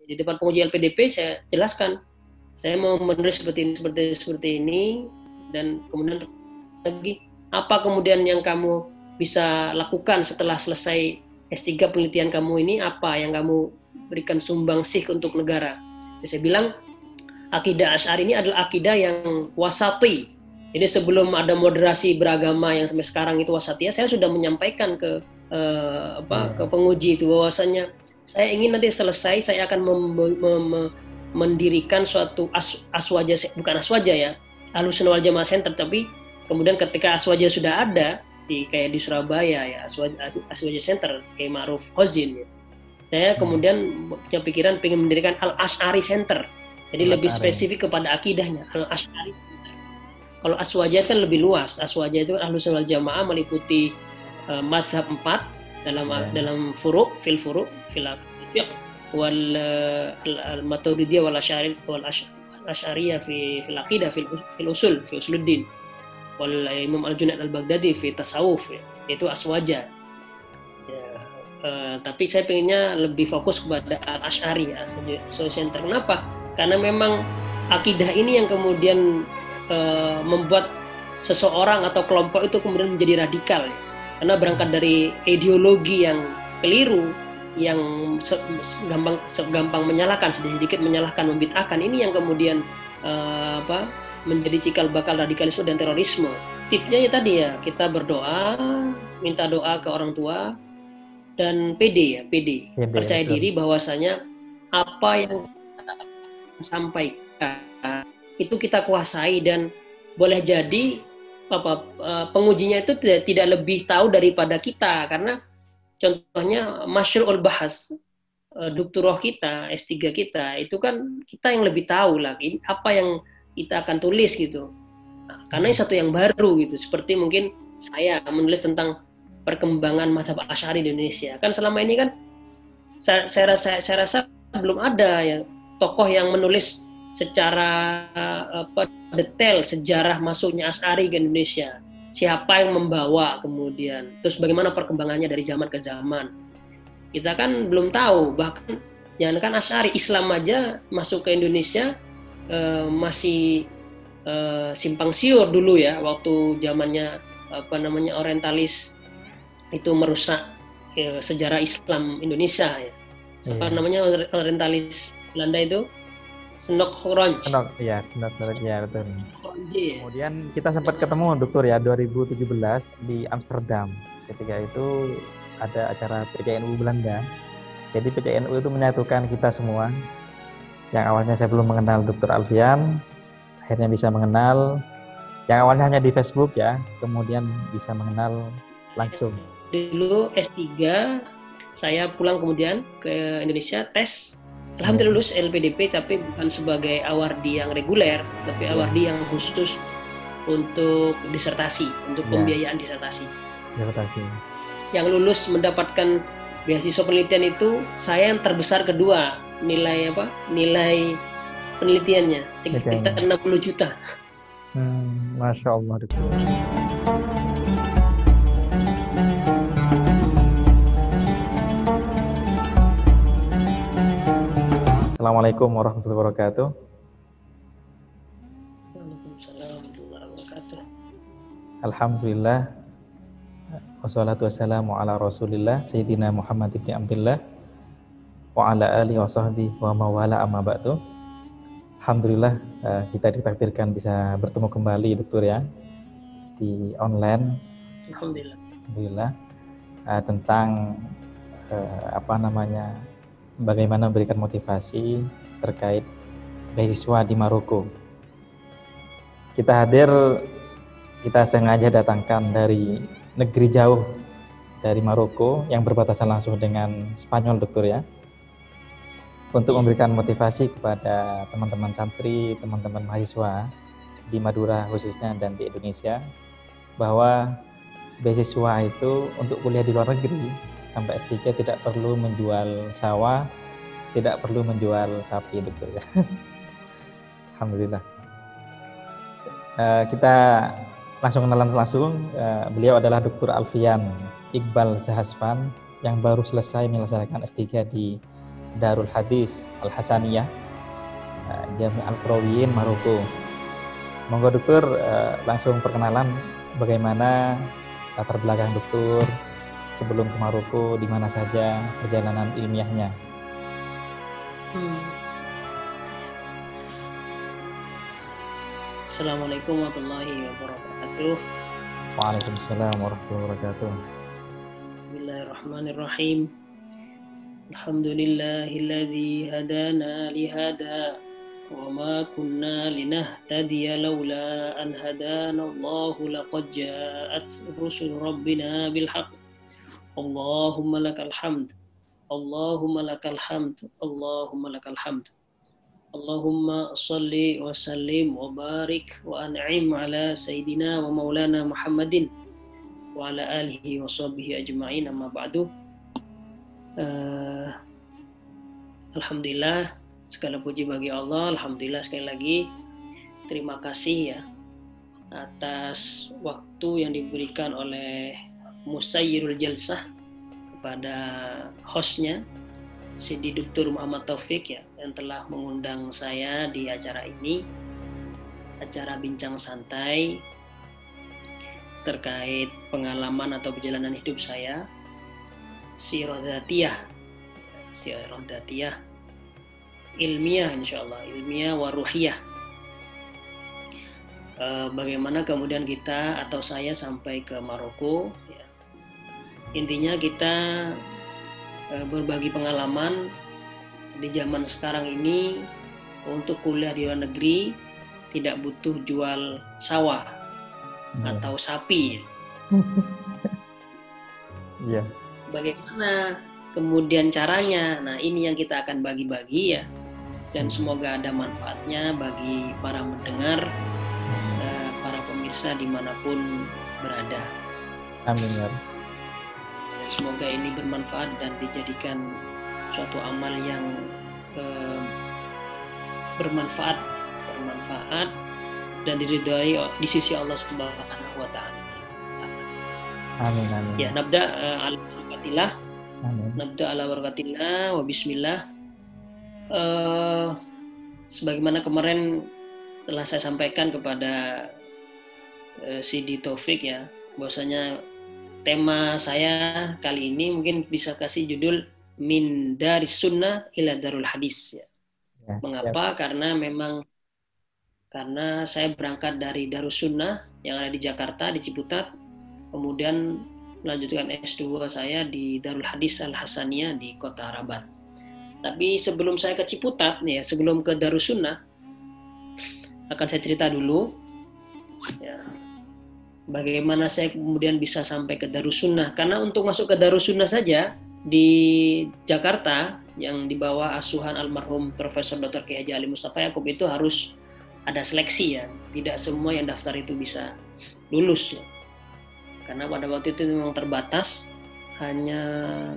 Di depan penguji LPDP saya jelaskan, saya mau menulis seperti ini, dan kemudian lagi apa kemudian yang kamu bisa lakukan setelah selesai S3 penelitian kamu ini, apa yang kamu berikan sumbangsih untuk negara. Jadi saya bilang akidah Asy'ari ini adalah akidah yang wasati. Jadi sebelum ada moderasi beragama yang sampai sekarang itu wasatiyah, saya sudah menyampaikan ke penguji itu bahwasanya saya ingin nanti selesai saya akan mendirikan suatu aswaja, bukan aswaja ya, Ahlussunnah wal Jamaah Center, tapi kemudian ketika aswaja sudah ada kayak di Surabaya ya, aswaja Center kayak Ma'ruf Khozin ya. Saya kemudian punya pikiran pengen mendirikan Al-Asy'ari Center. Jadi lebih spesifik kepada akidahnya, Al-Asy'ari Center. Kalau aswaja kan lebih luas. Aswaja itu Ahlussunnah wal Jamaah meliputi mazhab 4 dalam fil fiqh wal maturidiyah wal asy'ariyah fil aqidah fil usuluddin wal Imam Al-Junaid Al-Baghdadi fi tasawuf, itu aswaja. Tapi saya pengennya lebih fokus kepada Al-Asy'ari ya, Center. Kenapa? Karena memang akidah ini yang kemudian membuat seseorang atau kelompok itu kemudian menjadi radikal ya. Karena berangkat dari ideologi yang keliru, yang gampang menyalahkan, sedikit menyalahkan, membid'ahkan, ini yang kemudian menjadi cikal bakal radikalisme dan terorisme. Tipsnya ya tadi ya, kita berdoa, minta doa ke orang tua, dan PD, percaya diri bahwasanya apa yang kita sampaikan itu kita kuasai, dan boleh jadi pengujinya itu tidak lebih tahu daripada kita. Karena contohnya masyru'ul bahas, doktorah kita, S3 kita, itu kan kita yang lebih tahu lagi apa yang kita akan tulis gitu. Nah, karena ini satu yang baru gitu, seperti mungkin saya menulis tentang perkembangan mazhab Asy'ari di Indonesia. Kan selama ini kan saya rasa belum ada ya tokoh yang menulis secara detail sejarah masuknya Asy'ari ke Indonesia. Siapa yang membawa kemudian, terus bagaimana perkembangannya dari zaman ke zaman. Kita kan belum tahu, bahkan jangan kan Asy'ari, Islam aja masuk ke Indonesia masih simpang siur dulu ya, waktu zamannya orientalis itu merusak sejarah Islam Indonesia ya. Orientalis Belanda itu Snok Ronj. Ya, betul. Kemudian kita sempat ketemu Dokter ya 2017 di Amsterdam. Ketika itu ada acara PCNU Belanda. Jadi PCNU itu menyatukan kita semua. Yang awalnya saya belum mengenal Dr. Alfian, akhirnya bisa mengenal. Yang awalnya hanya di Facebook ya, kemudian bisa mengenal langsung. Dulu S3 saya pulang kemudian ke Indonesia, tes, alhamdulillah lulus LPDP, tapi bukan sebagai awardi yang reguler, tapi awardi yang khusus untuk disertasi, untuk pembiayaan disertasi. Yang lulus mendapatkan beasiswa penelitian itu saya yang terbesar kedua, nilai penelitiannya sekitar 60 juta. Masya Allah. Assalamualaikum warahmatullahi wabarakatuh. Waalaikumsalam warahmatullahi wabarakatuh. Alhamdulillah. Wassalatu wassalamu ala Rasulillah Sayyidina Muhammad ibn Abdillah wa ala alihi wa sahbihi wa mawala amma ba'du. Alhamdulillah kita ditakdirkan bisa bertemu kembali Dokter ya di online. Alhamdulillah. Tentang bagaimana memberikan motivasi terkait beasiswa di Maroko. Kita sengaja datangkan dari negeri jauh, dari Maroko yang berbatasan langsung dengan Spanyol Dokter ya, untuk memberikan motivasi kepada teman-teman santri, teman-teman mahasiswa di Madura khususnya dan di Indonesia, bahwa beasiswa itu untuk kuliah di luar negeri sampai S3 tidak perlu menjual sawah, tidak perlu menjual sapi Dokter ya. Alhamdulillah. Kita langsung kenalan langsung. Beliau adalah Dr. Alfian Iqbal Zahasfan yang baru selesai melaksanakan S3 di Darul Hadis Al Hasaniyah, Jami Al Qarawiyin, Maroko. Monggo dokter langsung perkenalan bagaimana latar belakang dokter sebelum ke Maroko, di mana saja perjalanan ilmiahnya. Assalamualaikum warahmatullahi wabarakatuh. Waalaikumsalam warahmatullahi wabarakatuh. Bismillahirrahmanirrahim. Alhamdulillahilladzi hadana lihada wa ma kunna linahtadiya laula an hadana Allahu laqad ja'at rusul rabbina bil haqq. Allahumma lakal hamd. Allahumma lakal hamd. Allahumma lakal hamd. Allahumma salli wa sallim wa barik wa an'im ala sayyidina wa maulana Muhammadin wa ala alihi wa sahbihi ajma'in, amma ba'du. Alhamdulillah, segala puji bagi Allah. Alhamdulillah, sekali lagi terima kasih ya atas waktu yang diberikan oleh Musayyirul Jalsah kepada hostnya Sidi Dr. Muhammad Taufik ya, yang telah mengundang saya di acara ini, acara bincang santai terkait pengalaman atau perjalanan hidup saya, Sirah Dzatiyah ilmiah, insyaallah ilmiah wa ruhiyah. Bagaimana kemudian kita atau saya sampai ke Maroko ya. Intinya kita berbagi pengalaman di zaman sekarang ini. Untuk kuliah di luar negeri tidak butuh jual sawah atau sapi. Iya. Bagaimana kemudian caranya? Nah, ini yang kita akan bagi-bagi ya, dan semoga ada manfaatnya bagi para mendengar, para pemirsa dimanapun berada. Amin ya. Semoga ini bermanfaat dan dijadikan suatu amal yang bermanfaat dan diridhai di sisi Allah Subhanahu wa taala. Amin amin. Ya, nabda ala barakatillah. Amin. Nabda ala barakatillah wa bismillah. Sebagaimana kemarin telah saya sampaikan kepada Sidi Taufik ya, bahwasanya tema saya kali ini mungkin bisa kasih judul Min Daris Sunnah ila Darul Hadis ya. Ya, mengapa? Karena saya berangkat dari Darus Sunnah yang ada di Jakarta, di Ciputat, kemudian melanjutkan S2 saya di Darul Hadis Al Hasaniyah di Kota Rabat. Tapi sebelum saya ke Ciputat ya, sebelum ke Darus Sunnah, akan saya cerita dulu ya, bagaimana saya kemudian bisa sampai ke Darus Sunnah. Karena untuk masuk ke Darus Sunnah saja di Jakarta yang di bawah asuhan almarhum Profesor Dr. Kiai Haji Ali Mustafa Yaakob itu harus ada seleksi ya. Tidak semua yang daftar itu bisa lulus ya. Karena pada waktu itu memang terbatas, hanya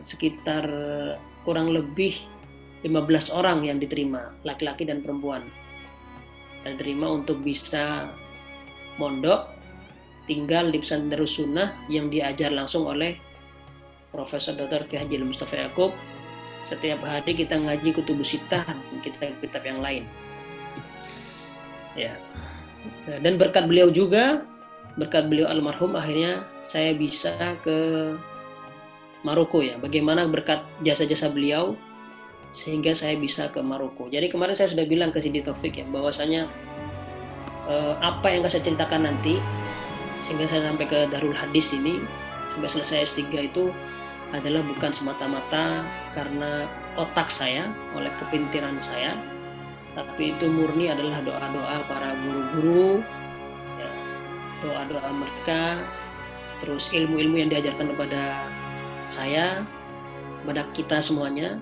sekitar kurang lebih 15 orang yang diterima, laki-laki dan perempuan. Dan diterima untuk bisa mondok, tinggal di pesantren Darus Sunnah yang diajar langsung oleh Profesor Dr. Kiai Haji Ali Mustafa Yaakob. Setiap hari kita ngaji Kutubus Sittah dan kitab-kitab yang lain. Ya. Dan berkat beliau juga, berkat beliau almarhum, akhirnya saya bisa ke Maroko ya. Bagaimana berkat jasa-jasa beliau sehingga saya bisa ke Maroko. Jadi kemarin saya sudah bilang ke Sidi Taufik ya, bahwasanya apa yang saya ceritakan nanti sehingga saya sampai ke Darul Hadis ini sampai selesai S3 itu adalah bukan semata-mata karena otak saya, oleh kepintaran saya, tapi itu murni adalah doa-doa para guru-guru ya, doa-doa mereka, terus ilmu-ilmu yang diajarkan kepada saya, kepada kita semuanya,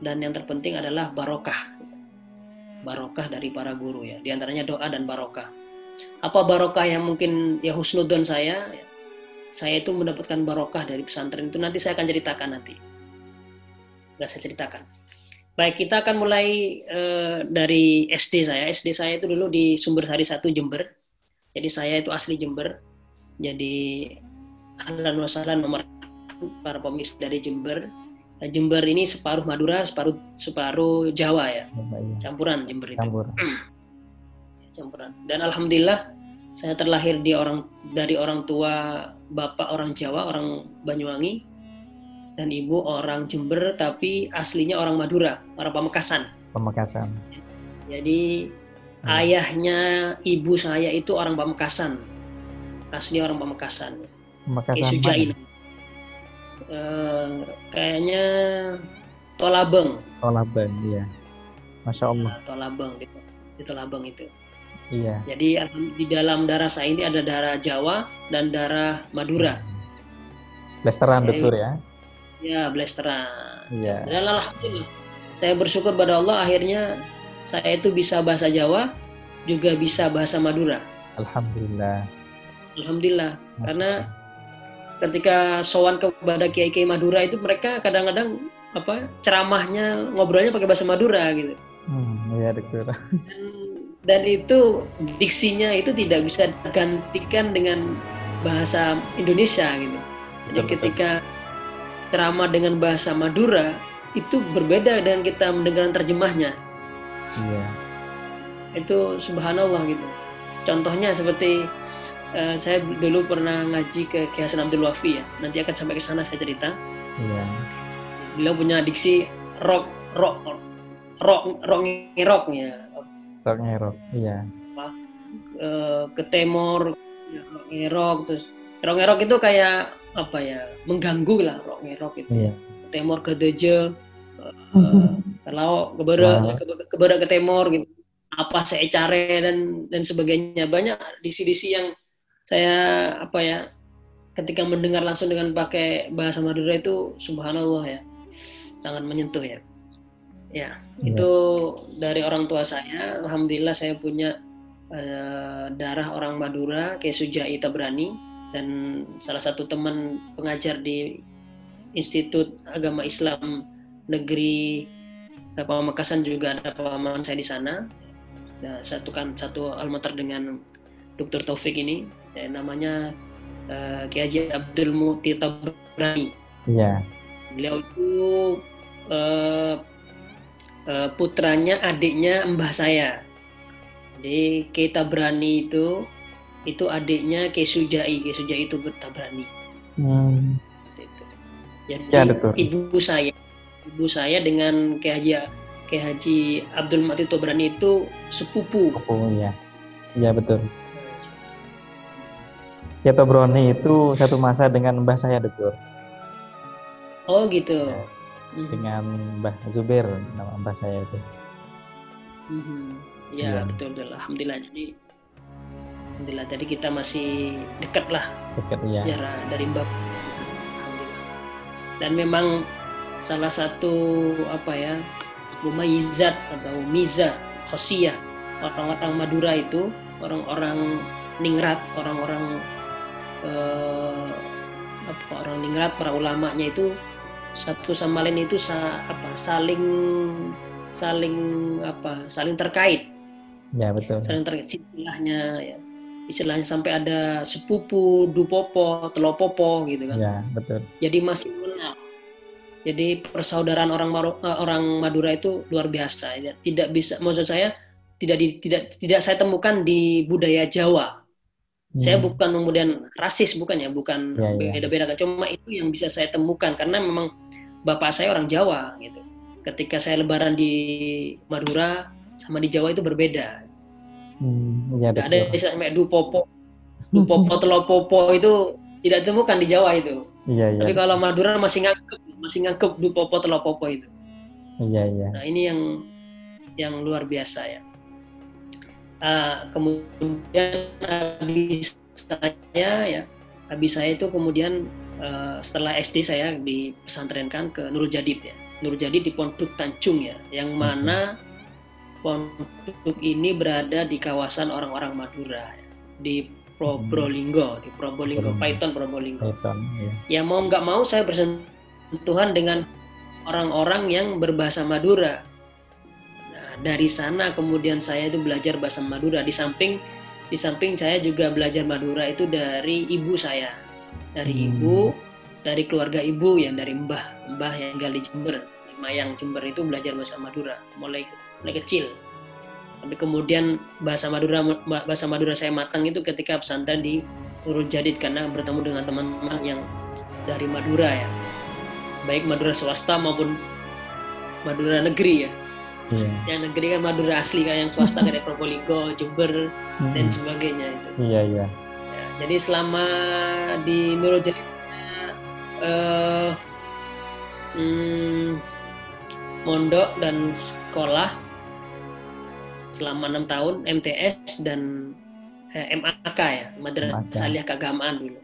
dan yang terpenting adalah barokah dari para guru ya, diantaranya doa dan barokah. Apa barokah yang mungkin ya husnudon saya itu mendapatkan barokah dari pesantren itu, nanti saya akan ceritakan nanti. Saya ceritakan. Baik, kita akan mulai dari SD saya. SD saya itu dulu di Sumbersari 1 Jember. Jadi saya itu asli Jember. Jadi ahlan wa sahlan nomor para pemirsa dari Jember Jember ini separuh Madura, separuh Jawa ya. Campuran Jember itu. Campuran. Dan alhamdulillah saya terlahir dari orang tua bapak orang Jawa, orang Banyuwangi, dan ibu orang Jember tapi aslinya orang Madura, orang Pamekasan. Jadi ayahnya ibu saya itu orang Pamekasan, asli orang Pamekasan. Sujain. Kayaknya Tolabeng. Iya. Masya Allah. Tolabeng gitu. Di Tolabeng itu. Iya. Jadi di dalam darah saya ini ada darah Jawa dan darah Madura. Blasteran betul ya? Ya, blasteran. Iya. Dan alhamdulillah, saya bersyukur pada Allah akhirnya saya itu bisa bahasa Jawa, juga bisa bahasa Madura. Alhamdulillah. Karena ketika sowan kepada kiai-kiai Madura itu mereka kadang-kadang ceramahnya ngobrolnya pakai bahasa Madura gitu. Iya betul. Dan itu diksinya itu tidak bisa digantikan dengan bahasa Indonesia gitu. Jadi ketika ceramah dengan bahasa Madura itu berbeda dengan kita mendengar terjemahnya. Iya. Itu subhanallah gitu. Contohnya seperti saya dulu pernah ngaji ke Kiai Hasan Abdul Wafi ya. Nanti akan sampai ke sana saya cerita. Iya. Beliau punya diksi rock ngeroknya. Rock, iya. Ke temor, ngerok, terus ngerok itu kayak mengganggu lah rock ngerok itu. Iya. Ke temor ke deje, kalau kebera ke temor gitu. Apa saya care dan sebagainya, banyak diksi-diksi yang saya ketika mendengar langsung dengan pakai bahasa Madura itu subhanallah ya, sangat menyentuh ya. Ya, itu dari orang tua saya. Alhamdulillah saya punya darah orang Madura, Kiai Sujai Tabrani, dan salah satu teman pengajar di Institut Agama Islam Negeri Pamekasan juga ada paman saya di sana. Nah, satu almater dengan Dr. Taufik ini, namanya Kiai Haji Abdul Muti Tabrani. Iya. Beliau itu putranya adiknya mbah saya. Jadi Kiai Tabrani itu adiknya Kiai Sujai itu Tabrani. Jadi ya, ibu saya dengan Kiai Haji Abdul Muti Tabrani itu sepupu. Iya. Iya betul. Kiai Tabrani itu satu masa dengan mbah saya, Dokter. Oh gitu. Ya. Dengan Mbah Zubair, nama mbah saya itu. Ya, betul. Alhamdulillah. Jadi kita masih dekat lah. Ya. Sejarah dari Mbah. Alhamdulillah. Dan memang salah satu mumayyizat atau miza khosiyah orang-orang Madura itu, orang-orang ningrat, orang-orang ningrat, para ulamanya itu satu sama lain itu saling terkait. Ya betul. Saling terkait istilahnya sampai ada sepupu, dupopo, telopopo gitu kan. Ya betul. Jadi masih mengenal. Jadi persaudaraan orang Madura itu luar biasa. Tidak bisa, maksud saya tidak saya temukan di budaya Jawa. Saya bukan kemudian rasis, bukan beda-beda, cuma itu yang bisa saya temukan karena memang bapak saya orang Jawa gitu. Ketika saya lebaran di Madura sama di Jawa itu berbeda. Gak ada istilah dupopo, telopopo itu tidak ditemukan di Jawa itu. Iya. Tapi kalau Madura masih ngangkep dupopo, telopopo itu. Iya. Nah ini yang luar biasa ya. Kemudian habis saya itu kemudian setelah SD saya dipesantrenkan ke Nurul Jadid ya. Nurul Jadid di Pondok Tanjung ya, yang mana pondok ini berada di kawasan orang-orang Madura ya, di Probolinggo, Paiton Probolinggo. Ya mau nggak mau saya bersentuhan dengan orang-orang yang berbahasa Madura. Dari sana kemudian saya itu belajar bahasa Madura, di samping saya juga belajar Madura itu dari ibu saya, dari ibu, dari keluarga ibu yang dari mbah mbah yang tinggal di Jember, di Mayang Jember itu belajar bahasa Madura mulai kecil. Tapi kemudian bahasa Madura saya matang itu ketika pesantren di Nurul Jadid, karena bertemu dengan teman-teman yang dari Madura ya, baik Madura swasta maupun Madura negeri ya. Yang negeri kan Madura asli, kan yang swasta kayak Probolinggo, Jember dan sebagainya itu. Ya, jadi selama di Nurul Jadid mondok dan sekolah selama 6 tahun, MTS dan MAK ya, Madrasah Aliyah Keagamaan dulu.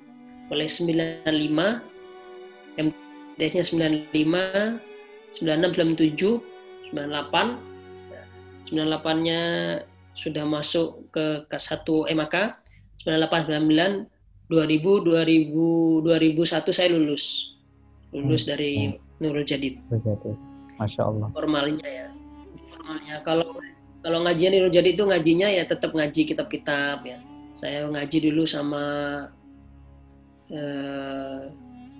Mulai 95, MTS-nya 95, 96, 97, 98. 98-nya sudah masuk ke kelas 1 MAK, 98, 99, 2000, 2001 saya lulus dari Nurul Jadid. Masya Allah. Formalnya ya. Kalau ngajian Nurul Jadid itu ngajinya ya tetap ngaji kitab-kitab ya. Saya ngaji dulu sama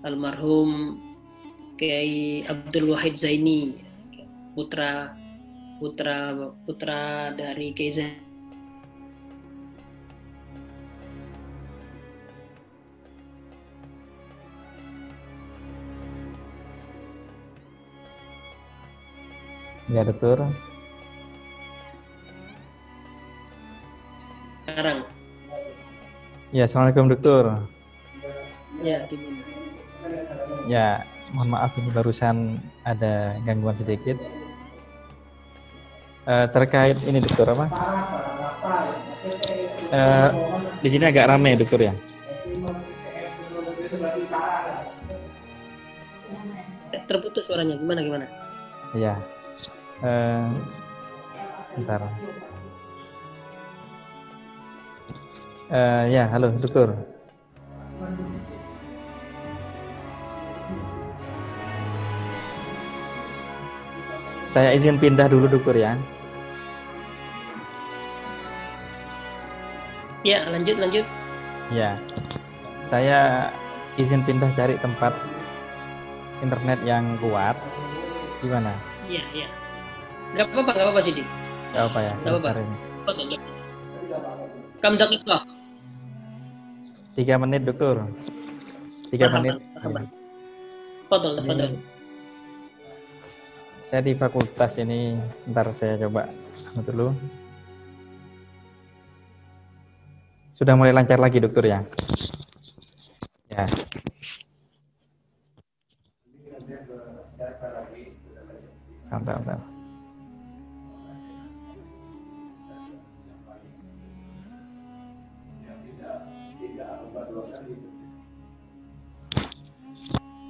almarhum Kiai Abdul Wahid Zaini, putra dari Kiai Zaini. Ya, dokter. Sekarang. Ya, assalamualaikum dokter. Ya, gimana? Ya, mohon maaf ini barusan ada gangguan sedikit. Terkait ini dokter apa? Di sini agak ramai dokter ya. Terputus suaranya, gimana? Ya. Bentar. Ya, halo dokter. Saya izin pindah dulu dokter ya. Ya, lanjut. Ya, saya izin pindah cari tempat internet yang kuat. Gimana? Iya. Gak apa-apa Sidi. Gak apa ya. Gak apa-apa. Kam dakika. 3 menit dokter. 3 menit. Fadol. Saya di fakultas ini, ntar saya coba dulu. Sudah mulai lancar lagi dokter ya. Ya. Bentar.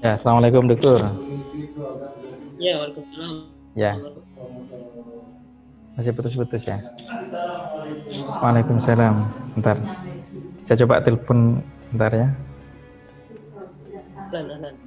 Ya, assalamualaikum dokter. Ya, waalaikumsalam. Ya. Masih putus-putus ya. Waalaikumsalam. Bentar. Saya coba telepon bentar ya. Pelan.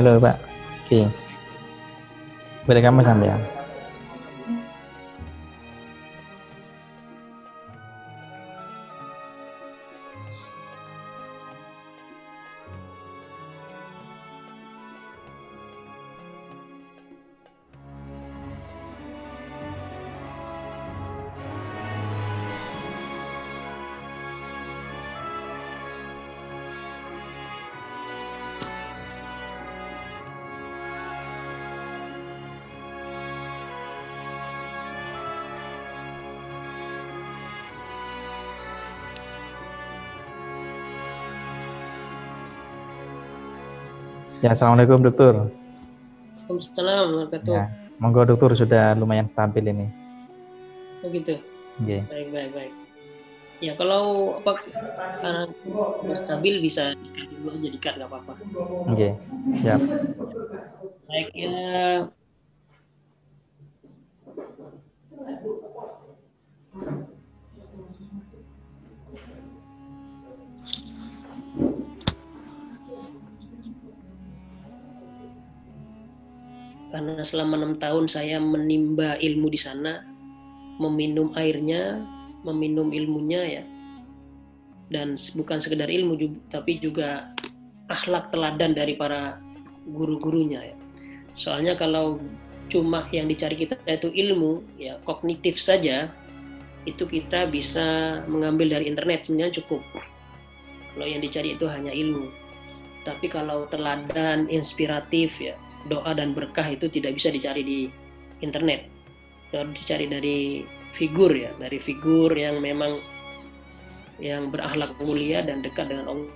Halo Pak. Oke. Boleh kamu sampai ya? Ya, assalamualaikum dokter. Waalaikumsalam warahmatullahi. Ya, monggo dokter sudah lumayan stabil ini. Oh gitu. Oke. Baik. Ya kalau stabil bisa dulu aja di-cut, nggak apa-apa. Oke, siap. Baik ya. Karena selama 6 tahun saya menimba ilmu di sana, meminum airnya, meminum ilmunya ya. Dan bukan sekedar ilmu, tapi juga akhlak teladan dari para guru-gurunya ya. Soalnya kalau cuma yang dicari kita itu ilmu, ya kognitif saja, itu kita bisa mengambil dari internet, sebenarnya cukup. Kalau yang dicari itu hanya ilmu. Tapi kalau teladan, inspiratif ya, doa dan berkah itu tidak bisa dicari di internet. Itu harus dicari dari figur ya, dari figur yang memang yang berakhlak mulia dan dekat dengan Allah.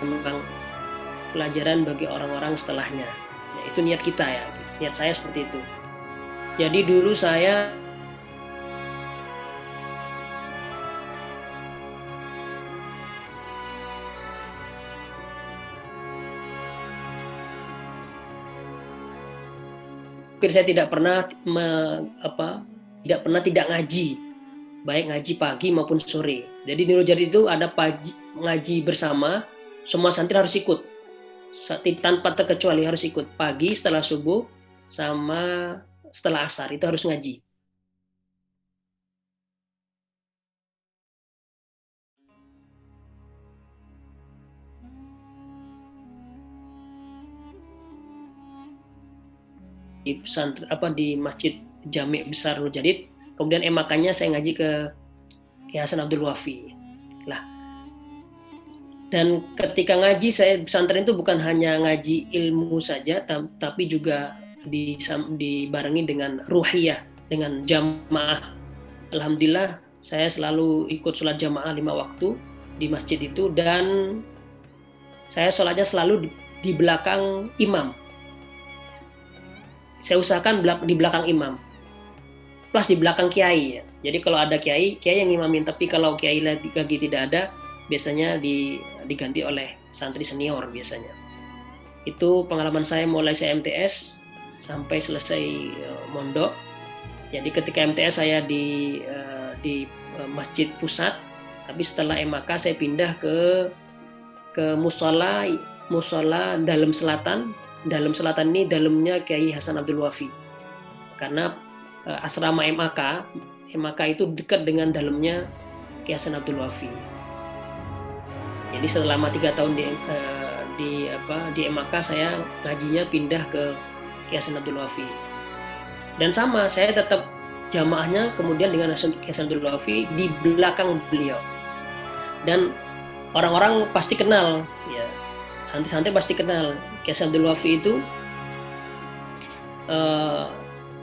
Memang pelajaran bagi orang-orang setelahnya. Ya, itu niat kita ya, niat saya seperti itu. Jadi dulu saya tidak pernah tidak ngaji, baik ngaji pagi maupun sore. Jadi di Rojadi itu ada pagi ngaji bersama, semua santri harus ikut, tanpa terkecuali harus ikut pagi setelah subuh sama setelah asar itu harus ngaji. Di pesantren di Masjid Jami' Besar Rojadid, kemudian emakannya saya ngaji ke Kiai Hasan Abdul Wafi. Lah, dan ketika ngaji saya pesantren itu bukan hanya ngaji ilmu saja, tapi juga dibarengi dengan ruhiyah, dengan jamaah. Alhamdulillah saya selalu ikut sholat jamaah 5 waktu di masjid itu, dan saya sholatnya selalu di belakang imam. Saya usahakan di belakang imam, plus di belakang kiai ya. Jadi kalau ada kiai yang imamin, tapi kalau kiai lagi tidak ada, biasanya diganti oleh santri senior biasanya. Itu pengalaman saya mulai saya MTS sampai selesai mondok. Jadi ketika MTS saya di masjid pusat, tapi setelah MAK saya pindah ke musola dalam selatan. Dalam selatan ini dalamnya Kiai Hasan Abdul Wafi. Karena asrama MAK itu dekat dengan dalamnya Kiai Hasan Abdul Wafi. Jadi selama 3 tahun di MAK saya ngajinya pindah ke Kiai Hasan Abdul Wafi. Dan sama, saya tetap jamaahnya kemudian dengan Kiai Hasan Abdul Wafi di belakang beliau. Dan orang-orang pasti kenal ya. Santri-santri pasti kenal Kiai Hasan Abdul Wafi itu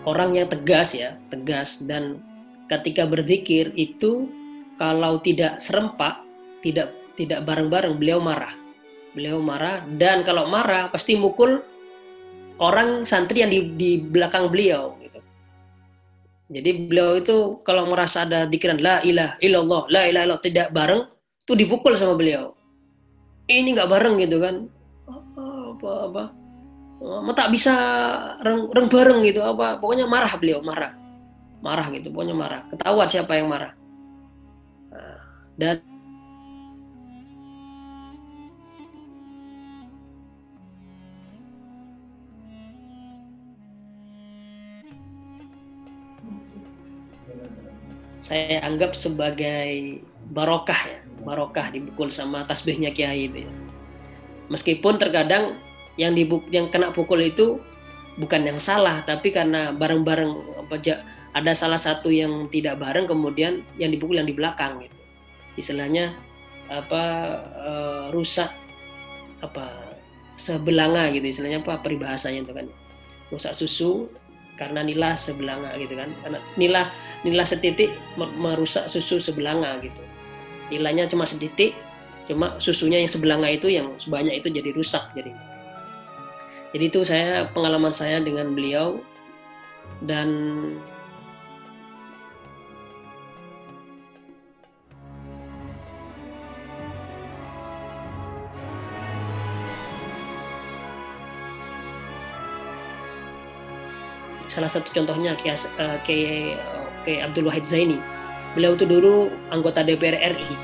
orang yang tegas dan ketika berzikir itu kalau tidak serempak, tidak bareng-bareng, beliau marah dan kalau marah pasti mukul orang santri yang di belakang beliau gitu. Jadi beliau itu kalau merasa ada dzikiran la ilaha illallah, la ilaha illallah tidak bareng, itu dipukul sama beliau. Ini nggak bareng gitu kan, tak bisa reng bareng gitu, pokoknya marah beliau, marah gitu, pokoknya marah, ketahuan siapa yang marah. Dan saya anggap sebagai barokah dipukul sama tasbihnya kiai itu ya. Meskipun terkadang yang kena pukul itu bukan yang salah, tapi karena bareng-bareng ada salah satu yang tidak bareng, kemudian yang dipukul yang di belakang gitu. Istilahnya rusak sebelanga gitu, istilahnya peribahasanya itu kan. Rusak susu karena nila sebelanga gitu kan, karena nila setitik merusak susu sebelanga gitu. Nilainya cuma setitik, cuma susunya yang sebelanga itu yang sebanyak itu jadi rusak. Jadi itu saya pengalaman saya dengan beliau. Dan salah satu contohnya Kiai Abdul Wahid Zaini. Beliau itu dulu anggota DPR RI.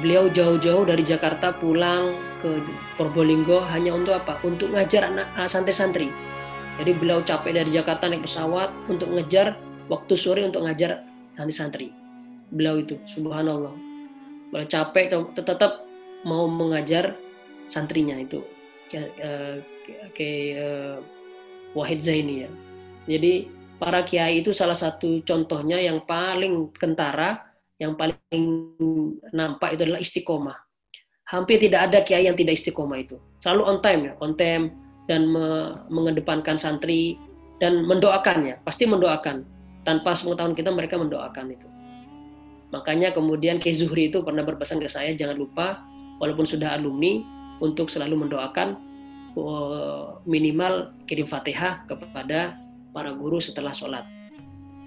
Beliau jauh-jauh dari Jakarta pulang ke Probolinggo hanya untuk apa? Untuk ngajar anak santri-santri. Jadi beliau capek dari Jakarta naik pesawat untuk ngejar, waktu sore untuk ngajar santri-santri. Beliau itu, subhanallah. Beliau capek, tetap mau mengajar santrinya itu. Kayak Wahid Zaini ya. Jadi para kiai itu salah satu contohnya yang paling kentara, yang paling nampak itu adalah istiqomah. Hampir tidak ada kiai yang tidak istiqomah itu. Selalu on time ya, on time, dan mengedepankan santri dan mendoakan ya, pasti mendoakan. Tanpa sepengetahuan kita mereka mendoakan itu. Makanya kemudian Kiai Zuhri itu pernah berpesan ke saya, jangan lupa walaupun sudah alumni untuk selalu mendoakan, minimal kirim Fatihah kepada para guru setelah sholat.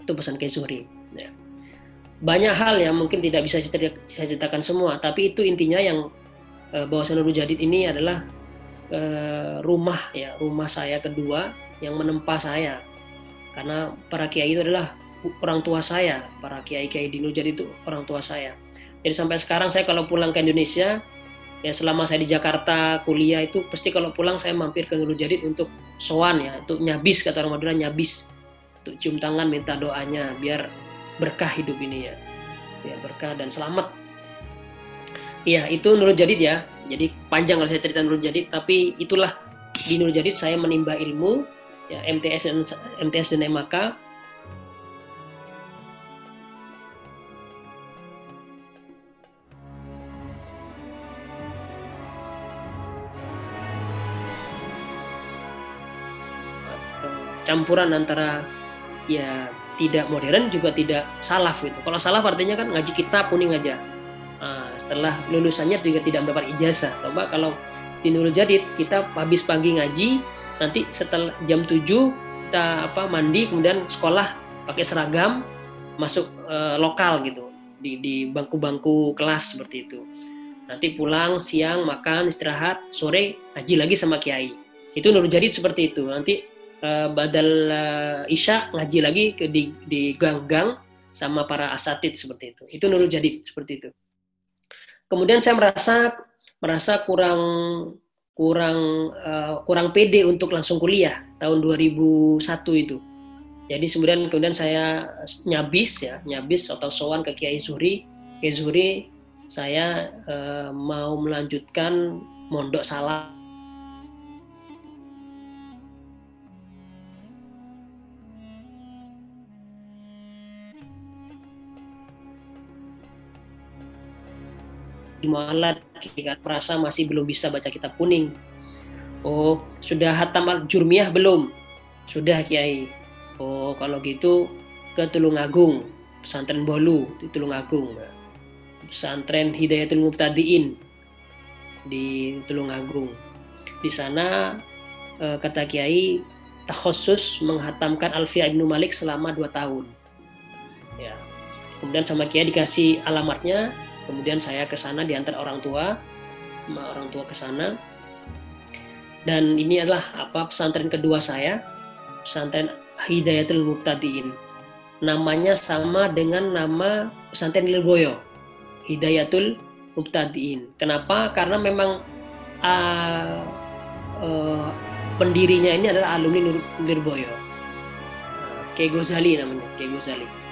Itu pesan Kiai Zuhri ya. Banyak hal yang mungkin tidak bisa saya ceritakan semua, tapi itu intinya yang bahwasanya Nurul Jadid ini adalah rumah saya kedua yang menempa saya, karena para kiai itu adalah orang tua saya. Para kiai-kiai di Nurul Jadid itu orang tua saya. Jadi sampai sekarang saya kalau pulang ke Indonesia, ya selama saya di Jakarta kuliah itu pasti kalau pulang saya mampir ke Nurul Jadid untuk sowan ya, untuk nyabis, kata orang Madura, nyabis, untuk cium tangan minta doanya biar berkah hidup ini ya, biar berkah dan selamat. Ya itu Nurul Jadid ya. Jadi panjang kalau saya cerita Nurul Jadid, tapi itulah di Nurul Jadid saya menimba ilmu ya, MTS dan MAK. Campuran antara ya tidak modern juga tidak salaf gitu. Kalau salaf artinya kan ngaji kitab kuning aja. Nah, setelah lulusannya juga tidak mendapat ijazah. Coba kalau di Nurul Jadid kita habis pagi ngaji, nanti setelah jam 7 kita mandi, kemudian sekolah pakai seragam, masuk lokal gitu di bangku-bangku kelas seperti itu. Nanti pulang siang makan istirahat, sore ngaji lagi sama kiai. Itu Nurul Jadid seperti itu. Nanti badal isya ngaji lagi di gang-gang sama para asatid seperti itu. Itu Nurul Jadid seperti itu. Kemudian saya merasa kurang pede untuk langsung kuliah tahun 2001 itu. Jadi kemudian saya nyabis atau sowan ke Kiai Zuhri. Kiai Zuhri, saya mau melanjutkan mondok salaf. Mualad, merasa masih belum bisa baca kitab kuning. Oh, sudah hatam al-Jurmiyah belum? Sudah Kiai. Oh, kalau gitu ke Tulungagung, pesantren Bolu di Tulungagung. Pesantren Hidayatul Mubtadiin di Tulungagung. Di sana kata Kiai takhusus menghatamkan Alfiah Ibnu Malik selama 2 tahun. Ya. Kemudian sama Kiai dikasih alamatnya. Kemudian saya ke sana diantar orang tua ke sana. Dan ini adalah pesantren kedua saya, pesantren Hidayatul Mubtadiin. Namanya sama dengan nama pesantren Lirboyo, Hidayatul Mubtadiin. Kenapa? Karena memang pendirinya ini adalah alumni Lirboyo. Kiai Ghazali namanya, Kiai Ghazali.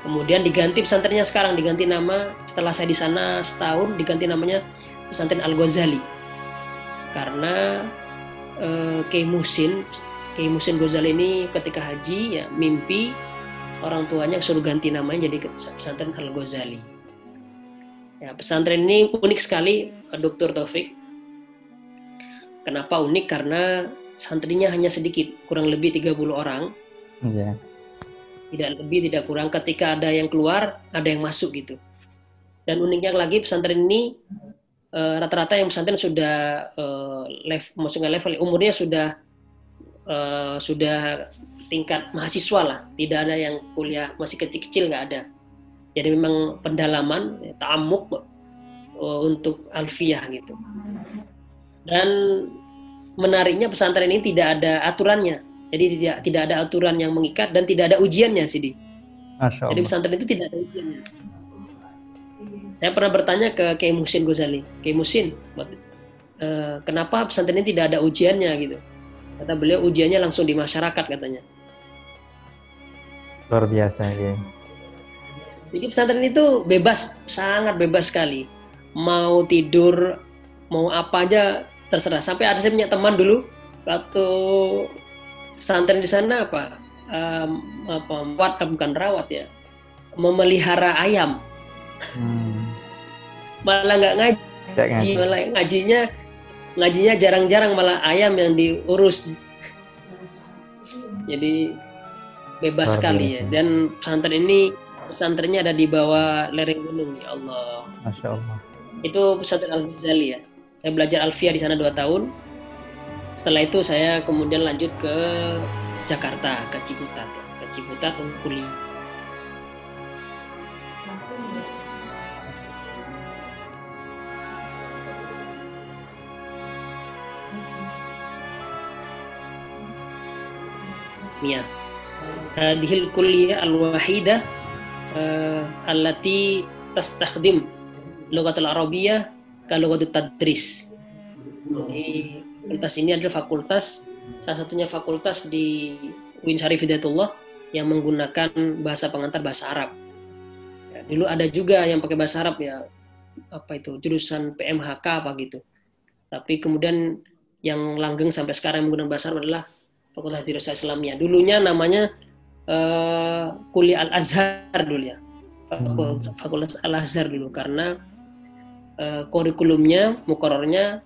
Kemudian diganti pesantrennya sekarang, diganti nama setelah saya di sana setahun, diganti namanya pesantren Al-Ghazali. Karena Kiai Muhsin Ghazali ini ketika haji ya mimpi orang tuanya suruh ganti namanya jadi pesantren Al-Ghazali. Ya, pesantren ini unik sekali, Dr. Taufik. Kenapa unik? Karena santrinya hanya sedikit, kurang lebih 30 orang. Iya. Tidak lebih, tidak kurang. Ketika ada yang keluar, ada yang masuk gitu. Dan uniknya lagi pesantren ini rata-rata yang pesantren sudah maksudnya level umurnya sudah tingkat mahasiswa lah. Tidak ada yang kuliah masih kecil-kecil, nggak ada. Jadi memang pendalaman, ta'amuk untuk alfiyah gitu. Dan menariknya pesantren ini tidak ada aturannya. Jadi tidak ada aturan yang mengikat dan tidak ada ujiannya, Sidi. Masya Allah. Jadi pesantren itu tidak ada ujiannya. Saya pernah bertanya ke Kiai Muhsin Ghazali, Kiai Muhsin, kenapa pesantren ini tidak ada ujiannya gitu? Kata beliau, ujiannya langsung di masyarakat katanya. Luar biasa ya. Jadi pesantren itu bebas, sangat bebas sekali. Mau tidur, mau apa aja terserah. Sampai ada saya punya teman dulu waktu pesantren di sana bukan rawat ya, memelihara ayam. Malah nggak ngaji, malah ngajinya jarang-jarang, malah ayam yang diurus. Jadi bebas sekali ya. Dan pesantrennya ada di bawah lereng gunung, ya Allah. Masya Allah. Itu pesantren Al-Ghazali ya. Saya belajar alfiyah di sana 2 tahun. Setelah itu saya kemudian lanjut ke Jakarta, ke Ciputat untuk kuliah. Hadhil kulliyah al-wahidah allati tastakhdim lughatul arabiyyah ka lughatut tadris. Jadi fakultas ini adalah salah satunya fakultas di UIN Syarif Hidayatullah yang menggunakan bahasa pengantar bahasa Arab. Ya, dulu ada juga yang pakai bahasa Arab ya, jurusan PMHK apa gitu. Tapi kemudian yang langgeng sampai sekarang menggunakan bahasa Arab adalah Fakultas Dirasah Islamiyah. Dulunya namanya Kuliah Al-Azhar dulu ya. Fakultas Al-Azhar dulu, karena kurikulumnya, muqarrarnya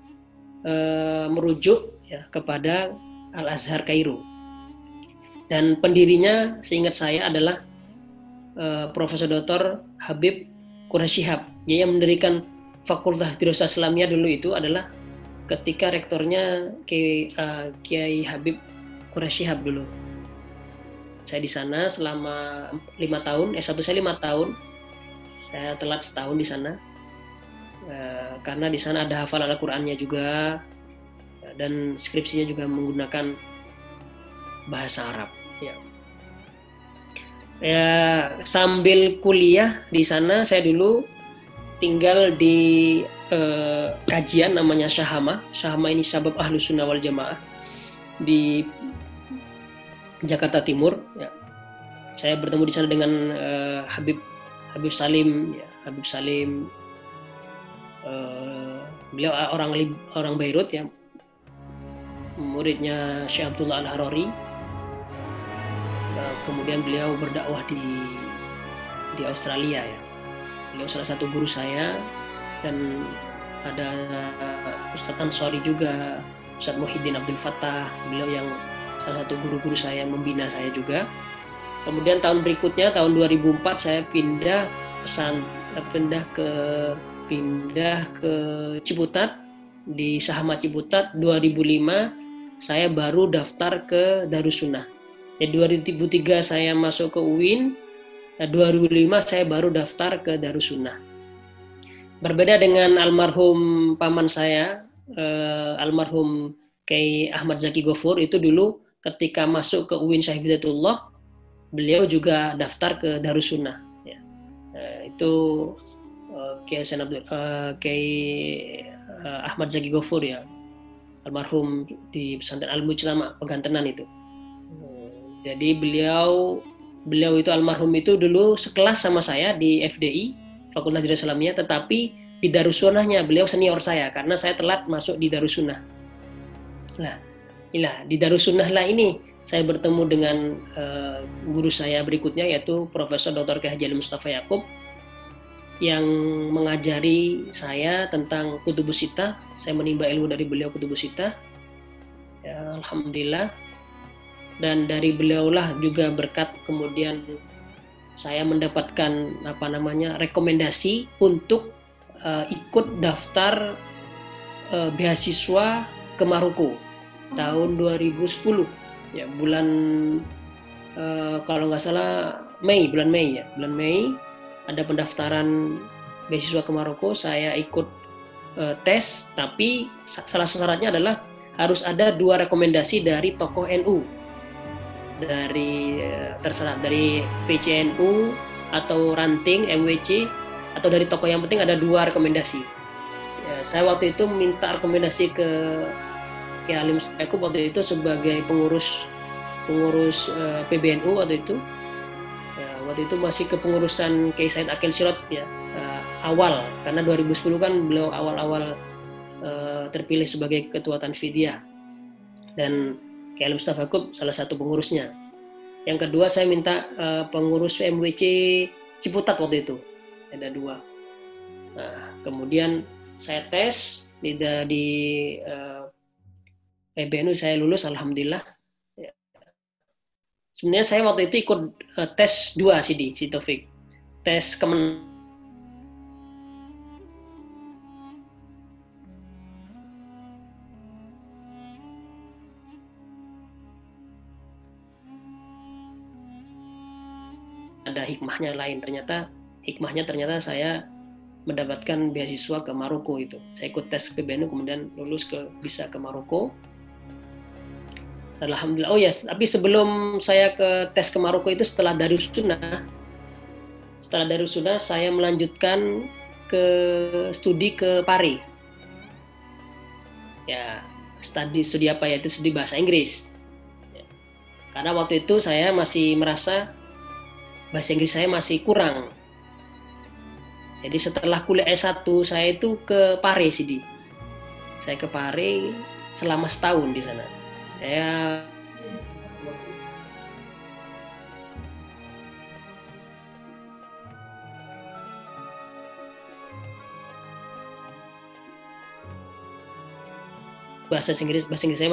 merujuk ya kepada Al-Azhar Kairo. Dan pendirinya seingat saya adalah Profesor Dr. Habib Quraisy Shihab. Dia yang mendirikan Fakultas Dirasah Islamiyah dulu itu adalah ketika rektornya Kiai Habib Quraisy Shihab dulu. Saya di sana selama 5 tahun, S1 saya 5 tahun. Saya telat setahun di sana. Karena di sana ada hafalan Al-Qur'annya juga, dan skripsinya juga menggunakan bahasa Arab. Ya, sambil kuliah di sana saya dulu tinggal di kajian namanya Syahama. Syahama ini Syabab Ahlus Sunnah wal Jamaah di Jakarta Timur. Ya. Saya bertemu di sana dengan Habib Salim. Ya. Habib Salim, beliau orang Beirut ya, muridnya Syekh Abdullah Al-Harari. Kemudian beliau berdakwah di Australia ya. Beliau salah satu guru saya, dan ada Ustadz Ansori juga, Ustadz Muhyiddin Abdul Fattah, beliau yang salah satu guru-guru saya, membina saya juga. Kemudian tahun berikutnya, tahun 2004 saya pindah ke Ciputat, di Sahama Ciputat. 2005 saya baru daftar ke Darussunnah. Jadi 2003 saya masuk ke UIN, 2005 saya baru daftar ke Darussunnah. Berbeda dengan almarhum paman saya, almarhum Kiai Ahmad Zaki Ghafur, itu dulu ketika masuk ke UIN Syarif Hidayatullah, beliau juga daftar ke Darussunnah. Ya. Itu Kiai Ahmad Zaki Ghafur ya, almarhum di pesantren Al-Mujtama Pegantenan itu. Jadi beliau itu almarhum itu dulu sekelas sama saya di FDI, Fakultas Dirasah Islamiyah, tetapi di Darussunnahnya beliau senior saya karena saya telat masuk di Darussunnah. Nah, di Darussunnah lah ini saya bertemu dengan guru saya berikutnya, yaitu Profesor Dr. Kiai Haji Mustafa Yaqub, yang mengajari saya tentang Kutubus Sittah. Saya menimba ilmu dari beliau Kutubus Sittah. ya, alhamdulillah. Dan dari beliaulah juga berkat kemudian saya mendapatkan rekomendasi untuk ikut daftar beasiswa ke Maroko tahun 2010 ya, bulan kalau nggak salah bulan Mei ada pendaftaran beasiswa ke Maroko. Saya ikut tes, tapi salah syaratnya adalah harus ada 2 rekomendasi dari tokoh NU, dari terserah dari PCNU atau ranting MWC, atau dari tokoh yang penting ada 2 rekomendasi. Ya, saya waktu itu minta rekomendasi ke Kiai Halim Sutabakum waktu itu sebagai pengurus PBNU waktu itu. Ya, waktu itu masih kepengurusan Kiai Said Akil Sirot ya, awal, karena 2010 kan beliau awal-awal terpilih sebagai ketua Tanfidiyah, dan Kiai Halim Sutabakum salah satu pengurusnya. Yang kedua saya minta pengurus MWC Ciputat waktu itu, ada 2. Nah, kemudian saya tes di PBNU, saya lulus alhamdulillah. Sebenarnya saya waktu itu ikut tes 2 si Taufik. Tes ada hikmahnya lain. Hikmahnya ternyata saya mendapatkan beasiswa ke Maroko itu. Saya ikut tes PBNU kemudian lulus bisa ke Maroko. Alhamdulillah. Oh ya, tapi sebelum saya ke tes ke Maroko itu setelah Darus Sunnah saya melanjutkan ke studi ke Paris. Ya, studi apa ya, itu studi bahasa Inggris. Ya. Karena waktu itu saya masih merasa bahasa Inggris saya masih kurang. Jadi setelah kuliah S1 saya itu ke Paris sih. Saya ke Paris selama setahun di sana. Saya bahasa Inggris saya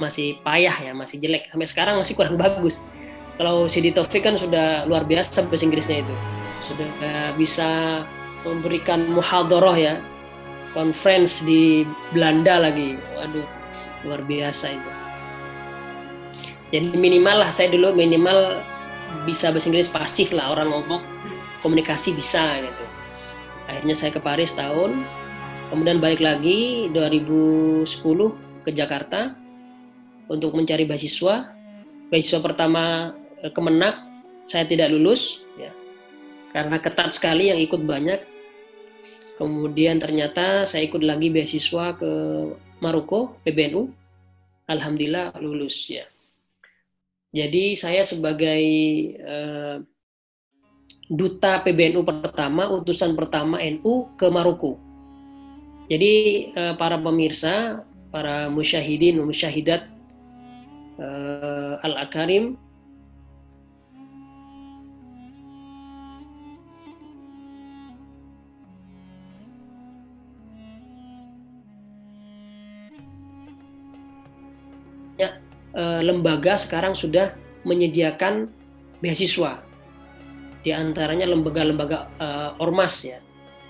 masih payah ya, masih jelek, sampai sekarang masih kurang bagus. Kalau Sidi Taufik kan sudah luar biasa bahasa Inggrisnya itu, sudah bisa memberikan muhadharah ya, conference di Belanda lagi, waduh luar biasa itu. Jadi minimal lah saya dulu bisa bahasa Inggris pasif lah, orang ngomong komunikasi bisa gitu. Akhirnya saya ke Paris tahun, kemudian balik lagi 2010 ke Jakarta untuk mencari beasiswa. Beasiswa pertama Kemenak saya tidak lulus ya, karena ketat sekali yang ikut banyak. Kemudian ternyata saya ikut lagi beasiswa ke Maroko PBNU, alhamdulillah lulus ya. Jadi saya sebagai duta PBNU pertama, utusan pertama NU ke Maroko. Jadi para pemirsa, para musyahidin, musyahidat Al-Akarim, lembaga sekarang sudah menyediakan beasiswa, di antaranya lembaga-lembaga ormas ya,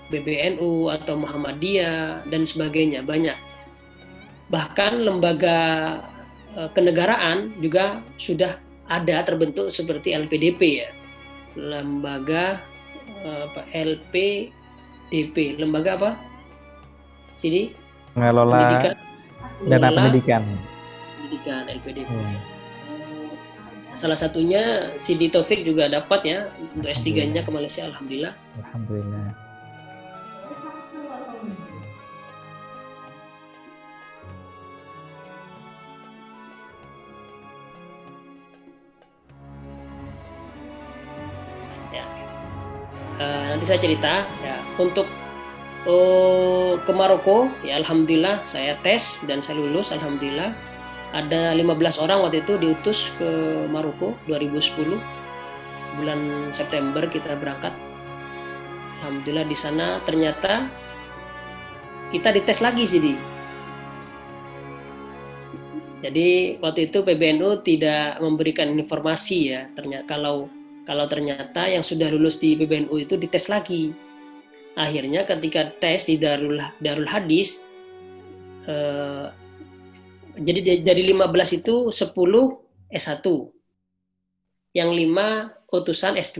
PBNU atau Muhammadiyah dan sebagainya, banyak. Bahkan lembaga kenegaraan juga sudah ada terbentuk seperti LPDP ya, lembaga LPDP, lembaga apa? Jadi mengelola dana pendidikan LPDP. Salah satunya Sidi Taufik juga dapat ya untuk S3-nya ke Malaysia, alhamdulillah. Alhamdulillah. Ya. Nanti saya cerita ya, untuk ke Maroko ya, alhamdulillah saya tes dan saya lulus, alhamdulillah. Ada 15 orang waktu itu diutus ke Maroko 2010, bulan September kita berangkat. Alhamdulillah di sana ternyata kita dites lagi sih Jadi waktu itu PBNU tidak memberikan informasi ya. Ternyata kalau ternyata yang sudah lulus di PBNU itu dites lagi. Akhirnya ketika tes di Darul Hadis, jadi dari 15 itu 10 S1, yang 5 utusan S2.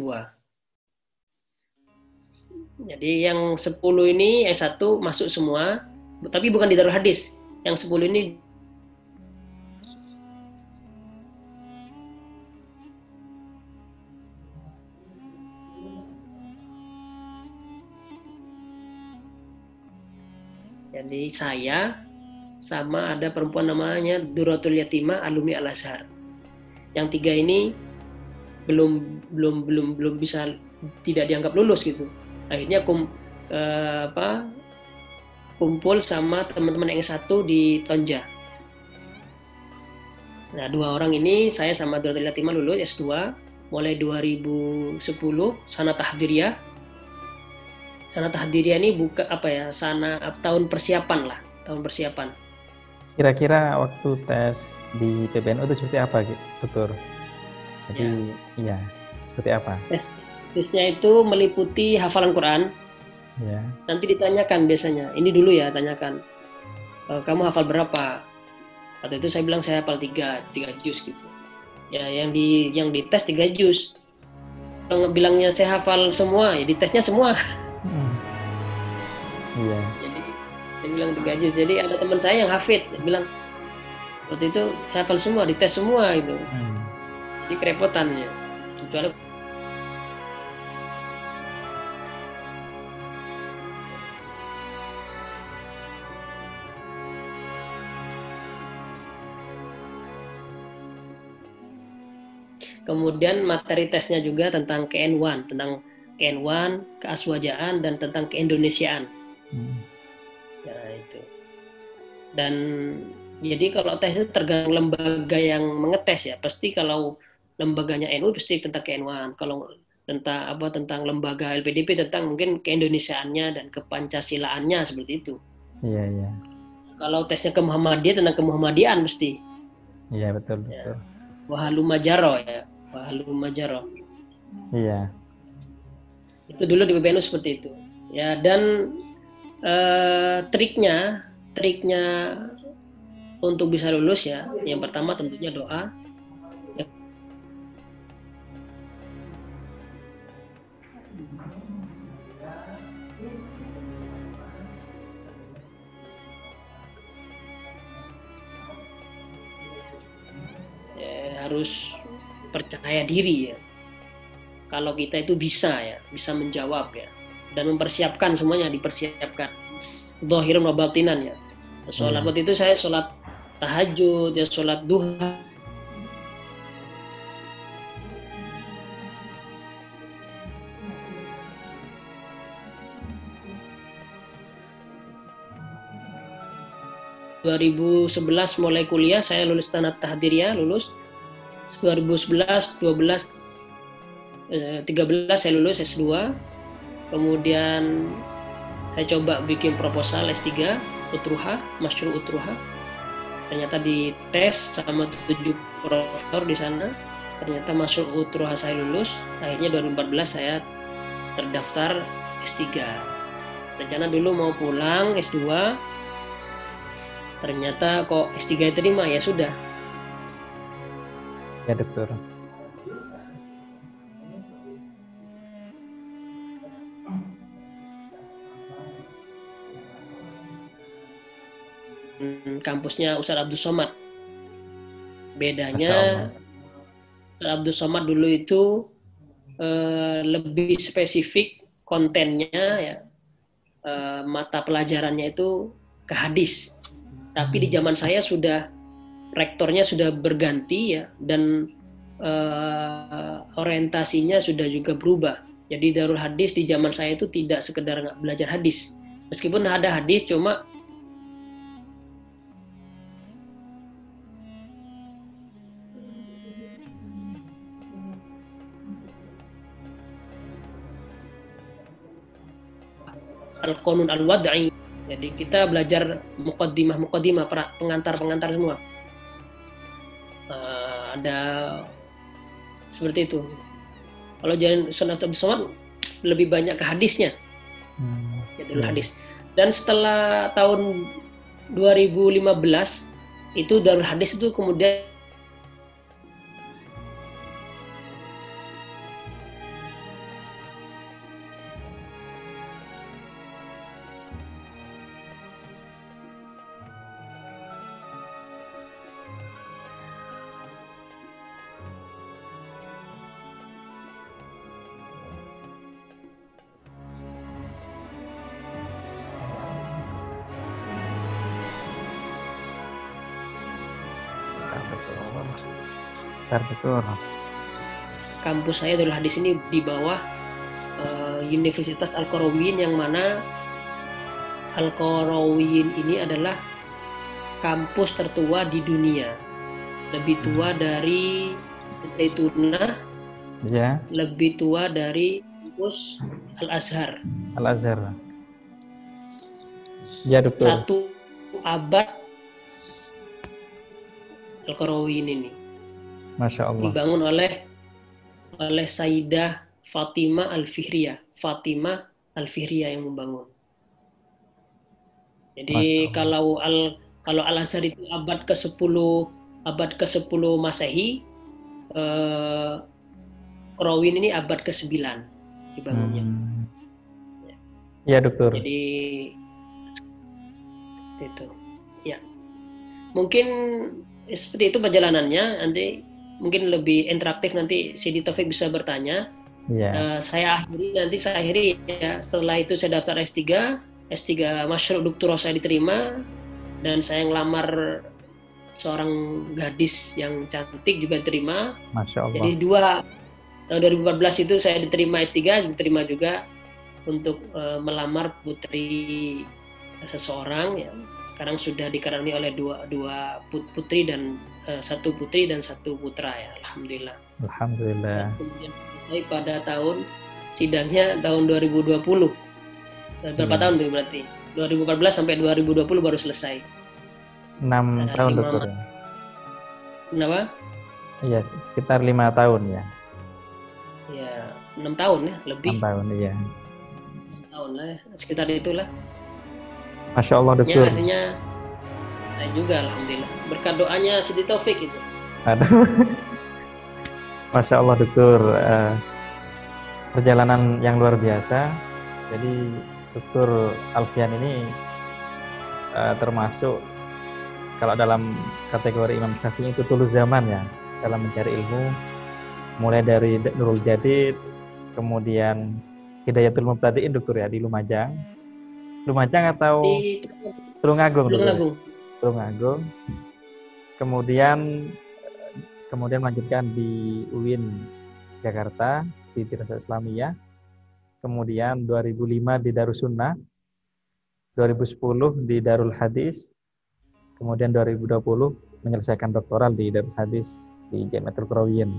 Jadi yang 10 ini S1 masuk semua, tapi bukan di Darul Hadis. Yang 10 ini jadi saya sama ada perempuan namanya Duratul Yatimah alumni Al Azhar. Yang 3 ini belum bisa, tidak dianggap lulus gitu. Akhirnya kumpul sama teman-teman yang S1 di Tonja. Nah, 2 orang ini, saya sama Duratul Yatimah lulus S2 mulai 2010 Sana Tahdiriyah. Sana Tahdiriyah ini tahun persiapan lah, tahun persiapan. Kira-kira waktu tes di PBNU itu seperti apa, Dokter? Jadi, ya, seperti apa? Tesnya itu meliputi hafalan Quran. Ya. Nanti ditanyakan biasanya, ini dulu ya, tanyakan, kamu hafal berapa? Waktu itu saya bilang saya hafal 3 juz gitu. Ya, yang dites 3 juz. Kalau bilangnya saya hafal semua, ya ditesnya semua. Iya. Jadi dia bilang 3 juz. Jadi ada teman saya yang hafid, dia bilang waktu itu hafal semua, dites semua gitu. Jadi kerepotannya. Kecuali kemudian materi tesnya juga tentang KN1, keaswajaan, dan tentang keindonesiaan. Nah, itu. Dan jadi kalau tes itu tergantung lembaga yang mengetes ya. Pasti kalau lembaganya NU pasti tentang KN1. Kalau tentang lembaga LPDP tentang mungkin keindonesiaannya dan kepancasilaannya seperti itu. Iya, iya. Kalau tesnya ke Muhammadiyah tentang kemuhammadian mesti. Iya, betul, betul. Wahalumajaro ya. Wahalumajaro. Iya. Itu dulu di PBNU seperti itu. Ya, dan triknya untuk bisa lulus ya, yang pertama tentunya doa. Harus percaya diri ya. Kalau kita itu bisa menjawab ya, dan mempersiapkan semuanya, dipersiapkan zahirun wa batinan ya. Sholat waktu itu saya sholat tahajud ya, sholat duha. ...2011 mulai kuliah, saya lulus Sana Tahdiriyah, lulus 2011, 12, 13 saya lulus S2. Kemudian saya coba bikin proposal S3 Utruha, Masyru' Utruha. Ternyata dites sama 7 profesor di sana. Ternyata Masyru' Utruha saya lulus. Akhirnya 2014 saya terdaftar S3. Rencana dulu mau pulang S2. Ternyata kok S3 terima, ya sudah. Ya, Dokter. Kampusnya Ustaz Abdul Somad. Bedanya Ustaz Abdul Somad dulu itu lebih spesifik kontennya ya, mata pelajarannya itu ke hadis. Tapi di zaman saya rektornya sudah berganti ya, dan orientasinya sudah juga berubah. Jadi Darul Hadis di zaman saya itu tidak sekedar nggak belajar hadis, meskipun ada hadis, cuma Al-Qanun Al-Wad'i. Jadi kita belajar muqaddimah, pengantar semua. ada seperti itu. Kalau jalan Sunnah Abdul Somad lebih banyak ke hadisnya, Darul Hadis. Dan setelah tahun 2015 itu Darul Hadis itu kemudian betul. Kampus saya Darul Hadis ini di bawah Universitas Al-Qarawiyyin, yang mana Al-Qarawiyyin ini adalah kampus tertua di dunia, lebih tua dari Zaitunah, lebih tua dari kampus Al-Azhar. Ya, betul. Satu abad Al-Qarawiyyin ini. Masya Allah. Dibangun oleh Sayyidah Fatimah Al-Fihriyah. Fatimah Al-Fihriyah yang membangun. Jadi kalau Al-Azhar itu abad ke-10 Masehi, Qarawiyyin ini abad ke-9 dibangunnya. Ya, dokter. Jadi itu. Ya. Mungkin seperti itu perjalanannya. Nanti mungkin lebih interaktif, nanti Sidi Taufik bisa bertanya. Saya akhiri ya. Setelah itu saya daftar S3 Masyru' Doktora saya diterima, dan saya ngelamar seorang gadis yang cantik juga diterima. Masya Allah. Jadi tahun 2014 itu saya diterima S3, diterima juga untuk melamar putri seseorang ya. Sekarang sudah dikaruniai oleh dua putri dan satu putri dan satu putra ya, alhamdulillah. Alhamdulillah. Kemudian selesai pada sidangnya tahun 2020. Berapa tahun tuh berarti? 2014 sampai 2020 baru selesai. 6 tahun, dokter. Kenapa? Iya, sekitar 5 tahun ya. Ya, 6 tahun ya, lebih. 6 tahun, iya. 6 tahun lah, sekitar itulah. Masya Allah, dokter. Ya, akhirnya saya juga alhamdulillah. Berkat doanya Sidi Taufik itu. Aduh. Masya Allah, dokter. Perjalanan yang luar biasa. Jadi Dr. Alfian ini termasuk kalau dalam kategori Imam Syafi'i itu tulus zaman ya dalam mencari ilmu, mulai dari Nurul Jadid, kemudian Hidayatul Mubtadi'in, dokter ya, di Lumajang atau di Tulungagung, Tulungagung. Kemudian melanjutkan di UIN Jakarta di Dirasat Islamiyah. Kemudian 2005 di Darussunnah, 2010 di Darul Hadis, kemudian 2020 menyelesaikan doktoral di Darul Hadis di Jamiatul Qarawiyyin.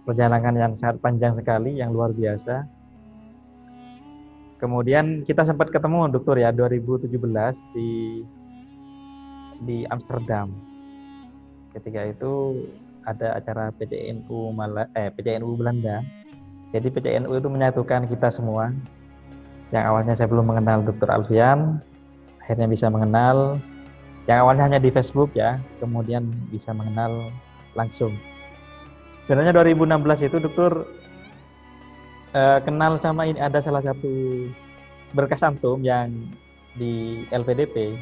Perjalanan yang sangat panjang sekali, yang luar biasa. Kemudian kita sempat ketemu, dokter ya, 2017 di Amsterdam. Ketika itu ada acara PCNU Belanda. Jadi PCNU itu menyatukan kita semua. Yang awalnya saya belum mengenal Dr. Alfian, akhirnya bisa mengenal. Yang awalnya hanya di Facebook ya, kemudian bisa mengenal langsung. Sebenarnya 2016 itu dokter kenal sama ini, ada salah satu berkas antum yang di LPDP.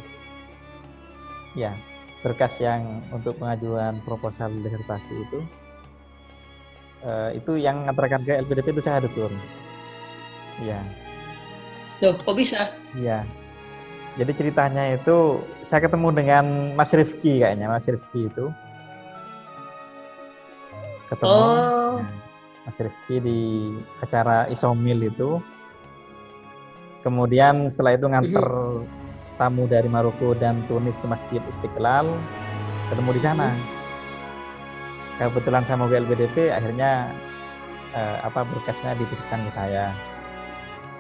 Ya, berkas yang untuk pengajuan proposal disertasi itu yang ngantarkan ke LPDP itu saya, dokter. Iya. Loh, kok bisa? Iya. Jadi ceritanya itu saya ketemu dengan Mas Rifki kayaknya, Mas Rifki itu. Ketemu Mas Rifki di acara Isomil itu. Kemudian setelah itu nganter tamu dari Maroko dan Tunis ke Masjid Istiqlal, ketemu di sana. Kebetulan saya mau ke LPDP, akhirnya berkasnya dititipkan ke saya.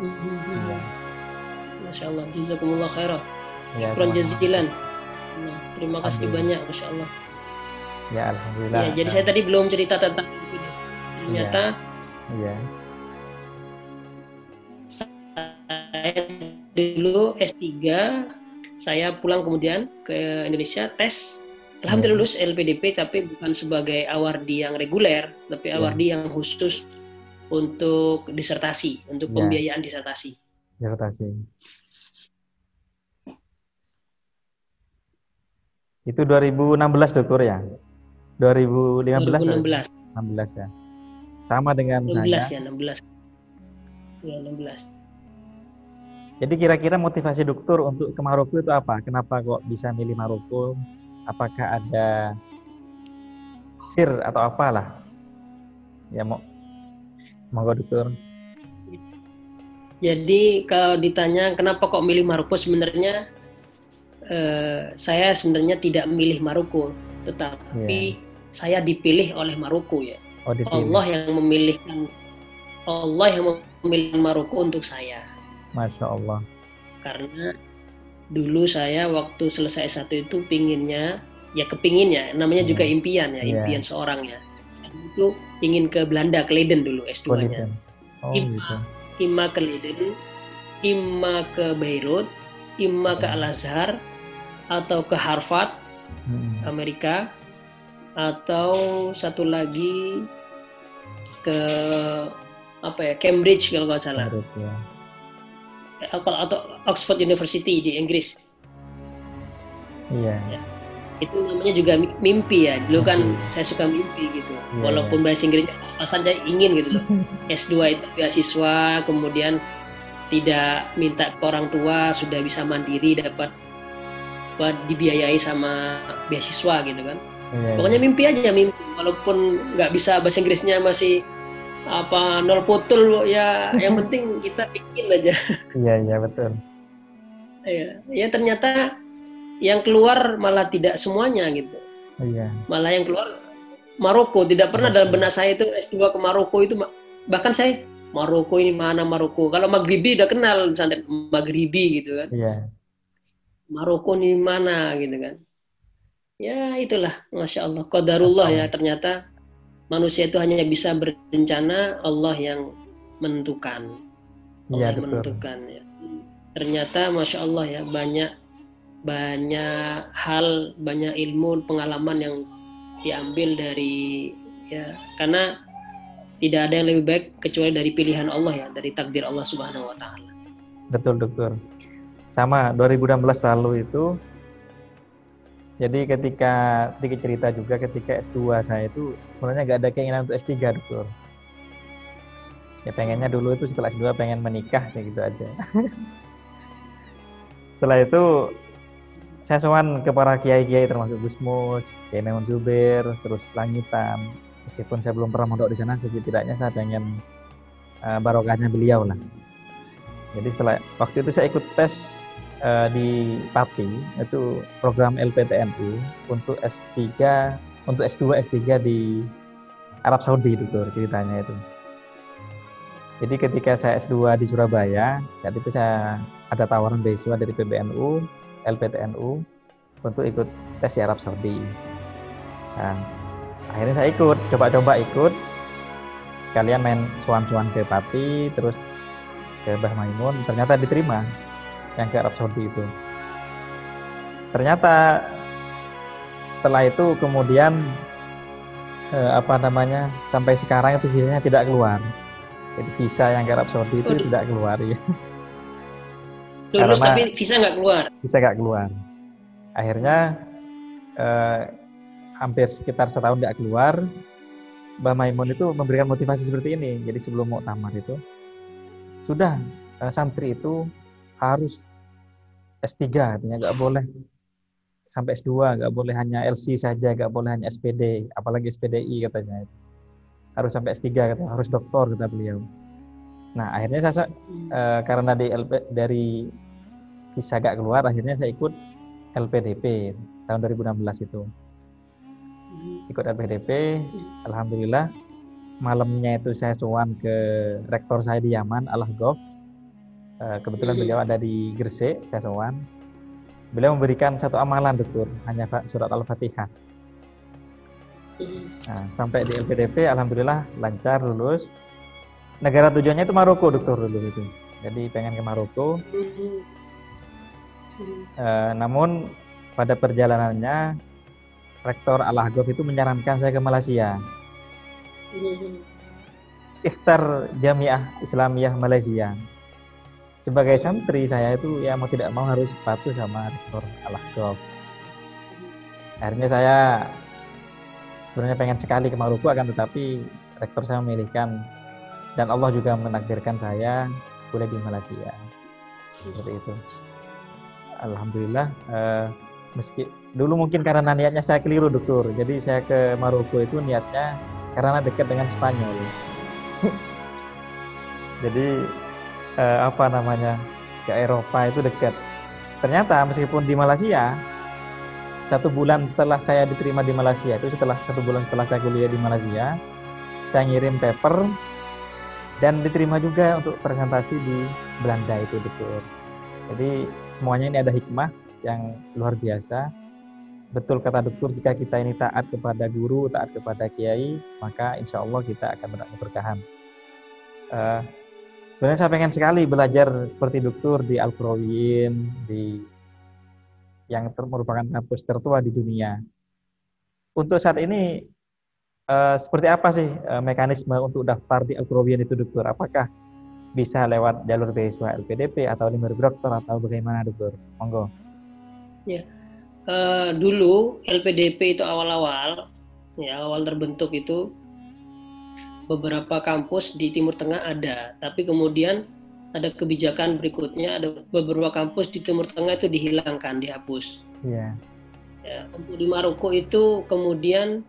Ya. Masya Allah, jazakumullah khairan. Ya, Syukran jazilan. Terima kasih banyak, Masya Allah. Ya, alhamdulillah. Ya, jadi saya tadi belum cerita tentang LPDP. Ternyata Iya. saya dulu S3, saya pulang kemudian ke Indonesia tes. Alhamdulillah lulus LPDP, tapi bukan sebagai awardi yang reguler, tapi awardi yang khusus untuk disertasi, untuk pembiayaan disertasi. Itu 2016 dokter ya? 2015? 16 ya. Sama dengan 16 saya. Ya, 16. Ya, 16. Jadi kira-kira motivasi dokter untuk ke Maroko itu apa? Kenapa kok bisa milih Maroko? Apakah ada sir atau apalah? Ya, monggo dokter. Jadi kalau ditanya kenapa kok milih Maroko, sebenarnya saya sebenarnya tidak milih Maroko, tetapi saya dipilih oleh Maroko ya. Allah yang memilih Maroko untuk saya. Masya Allah. Karena dulu saya waktu selesai S1 itu kepinginnya, namanya juga impian ya, impian seorang ya. Saya itu ingin ke Belanda, ke Leiden dulu S2-nya. Ima ke Leiden, ima ke Beirut, ima ke Al-Azhar, atau ke Harvard, Amerika, atau satu lagi ke Cambridge kalau nggak salah. Atau Oxford University di Inggris. Iya. Ya. Itu namanya juga mimpi ya. Dulu kan saya suka mimpi gitu. Walaupun bahasa Inggrisnya pas-pasan, saya ingin gitu loh. S2 itu beasiswa, kemudian tidak minta ke orang tua, sudah bisa mandiri, dapat dibiayai sama beasiswa gitu kan. Pokoknya mimpi aja, mimpi. Walaupun nggak bisa bahasa Inggrisnya, masih nol putul ya, yang penting kita bikin aja. Iya betul. Ya ternyata yang keluar malah tidak semuanya gitu. Malah yang keluar Maroko. Tidak pernah dalam benak saya itu S2 ke Maroko itu, bahkan saya Maroko ini mana Maroko. Kalau Maghribi udah kenal, misalnya Maghribi gitu kan. Maroko ini mana gitu kan. Ya itulah, Masya Allah, qadarullah ya, ternyata manusia itu hanya bisa berencana, Allah yang menentukan. Allah yang menentukan ya. Ternyata Masya Allah ya, banyak hal, banyak ilmu, pengalaman yang diambil dari karena tidak ada yang lebih baik kecuali dari pilihan Allah ya, dari takdir Allah Subhanahu wa Ta'ala. Betul dokter. Sama 2016 lalu itu. Jadi ketika, sedikit cerita juga, ketika S2 saya itu sebenarnya nggak ada keinginan untuk S3 dokter. Ya pengennya dulu itu setelah S2 pengen menikah sih, gitu aja. Setelah itu saya sowan ke para kiai-kiai termasuk Gusmus, Kiai Maimun Zubair, terus Langitan. Meskipun saya belum pernah mondok di sana, setidaknya saya pengen barokahnya beliau lah. Jadi setelah waktu itu saya ikut tes di Pati, itu program LPTNU untuk S3, untuk S2, S3 di Arab Saudi dokter, ceritanya itu. Jadi ketika saya S2 di Surabaya, saat itu saya ada tawaran beasiswa dari PBNU, LPTNU untuk ikut tes di Arab Saudi. Nah, akhirnya saya ikut, coba-coba ikut, sekalian main sowan-sowan ke Pati, terus ke Mbah Maimun, ternyata diterima yang ke Arab Saudi itu. Ternyata setelah itu kemudian sampai sekarang itu visanya tidak keluar. Jadi visa yang ke Arab Saudi itu tidak keluar ya. Lulus tapi visa nggak keluar. Visa nggak keluar. Akhirnya hampir sekitar setahun nggak keluar. Mbah Maimun itu memberikan motivasi seperti ini. Jadi sebelum mau tamat itu, sudah santri itu harus S3, artinya nggak boleh sampai S2, nggak boleh hanya LC saja, nggak boleh hanya SPD, apalagi SPDI katanya. Harus sampai S3, katanya, harus doktor, kata beliau. Nah akhirnya saya karena dari visa nggak keluar, akhirnya saya ikut LPDP tahun 2016 itu. Ikut LPDP, alhamdulillah malamnya itu saya sowan ke rektor saya di Yaman, Al-Ahqaf. Kebetulan beliau ada di Gresik, saya sowan. Beliau memberikan satu amalan dokter, hanya surat Al-Fatihah. Nah, sampai di LPDP alhamdulillah lancar lulus. Negara tujuannya itu Maroko dokter dulu itu. Jadi pengen ke Maroko. Namun pada perjalanannya Rektor Al-Ahqaf itu menyarankan saya ke Malaysia. Ikhtar Jamiah Islamiyah Malaysia. Sebagai santri saya itu ya mau tidak mau harus patuh sama Rektor Al-Ahqaf. Akhirnya saya sebenarnya pengen sekali ke Maroko, akan tetapi rektor saya memilihkan dan Allah juga menakdirkan saya kuliah di Malaysia. Seperti itu. Alhamdulillah. Meski dulu mungkin karena niatnya saya keliru dokter. Jadi saya ke Maroko itu niatnya karena dekat dengan Spanyol. Jadi ke Eropa itu dekat. Ternyata meskipun di Malaysia 1 bulan setelah saya diterima di Malaysia, itu setelah 1 bulan setelah saya kuliah di Malaysia, saya ngirim paper dan diterima juga untuk presentasi di Belanda itu dokter. Jadi semuanya ini ada hikmah yang luar biasa. Betul kata dokter, jika kita ini taat kepada guru, taat kepada kiai, maka insya Allah kita akan mendapat keberkahan. Sebenarnya saya pengen sekali belajar seperti dokter di Al-Qarawiyyin, yang merupakan kampus tertua di dunia. Untuk saat ini seperti apa sih mekanisme untuk daftar di Al-Qarawiyyin itu dokter? Apakah bisa lewat jalur beasiswa LPDP atau limber dokter atau bagaimana dokter? Monggo. Ya, dulu LPDP itu awal-awal terbentuk itu beberapa kampus di Timur Tengah ada, tapi kemudian ada kebijakan berikutnya, ada beberapa kampus di Timur Tengah itu dihilangkan, dihapus. Yeah. Ya, untuk di Maroko itu kemudian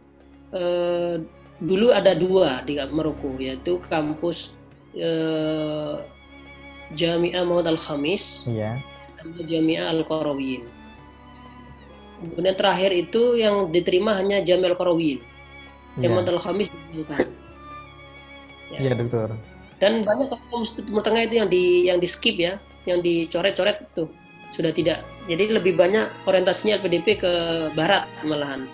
dulu ada 2 di Maroko, yaitu kampus Jami'ah Muhammad Al-Khamis, dan Jami'ah Al-Qarawiyyin. Kemudian terakhir itu yang diterima hanya Jami'ah Al-Qarawiyyin. Muhammad Al-Khamis dihilangkan. Iya dokter. Dan banyak kampus Timur Tengah itu yang di skip ya, yang dicoret-coret itu sudah tidak. Jadi lebih banyak orientasinya LPDP ke barat malahan.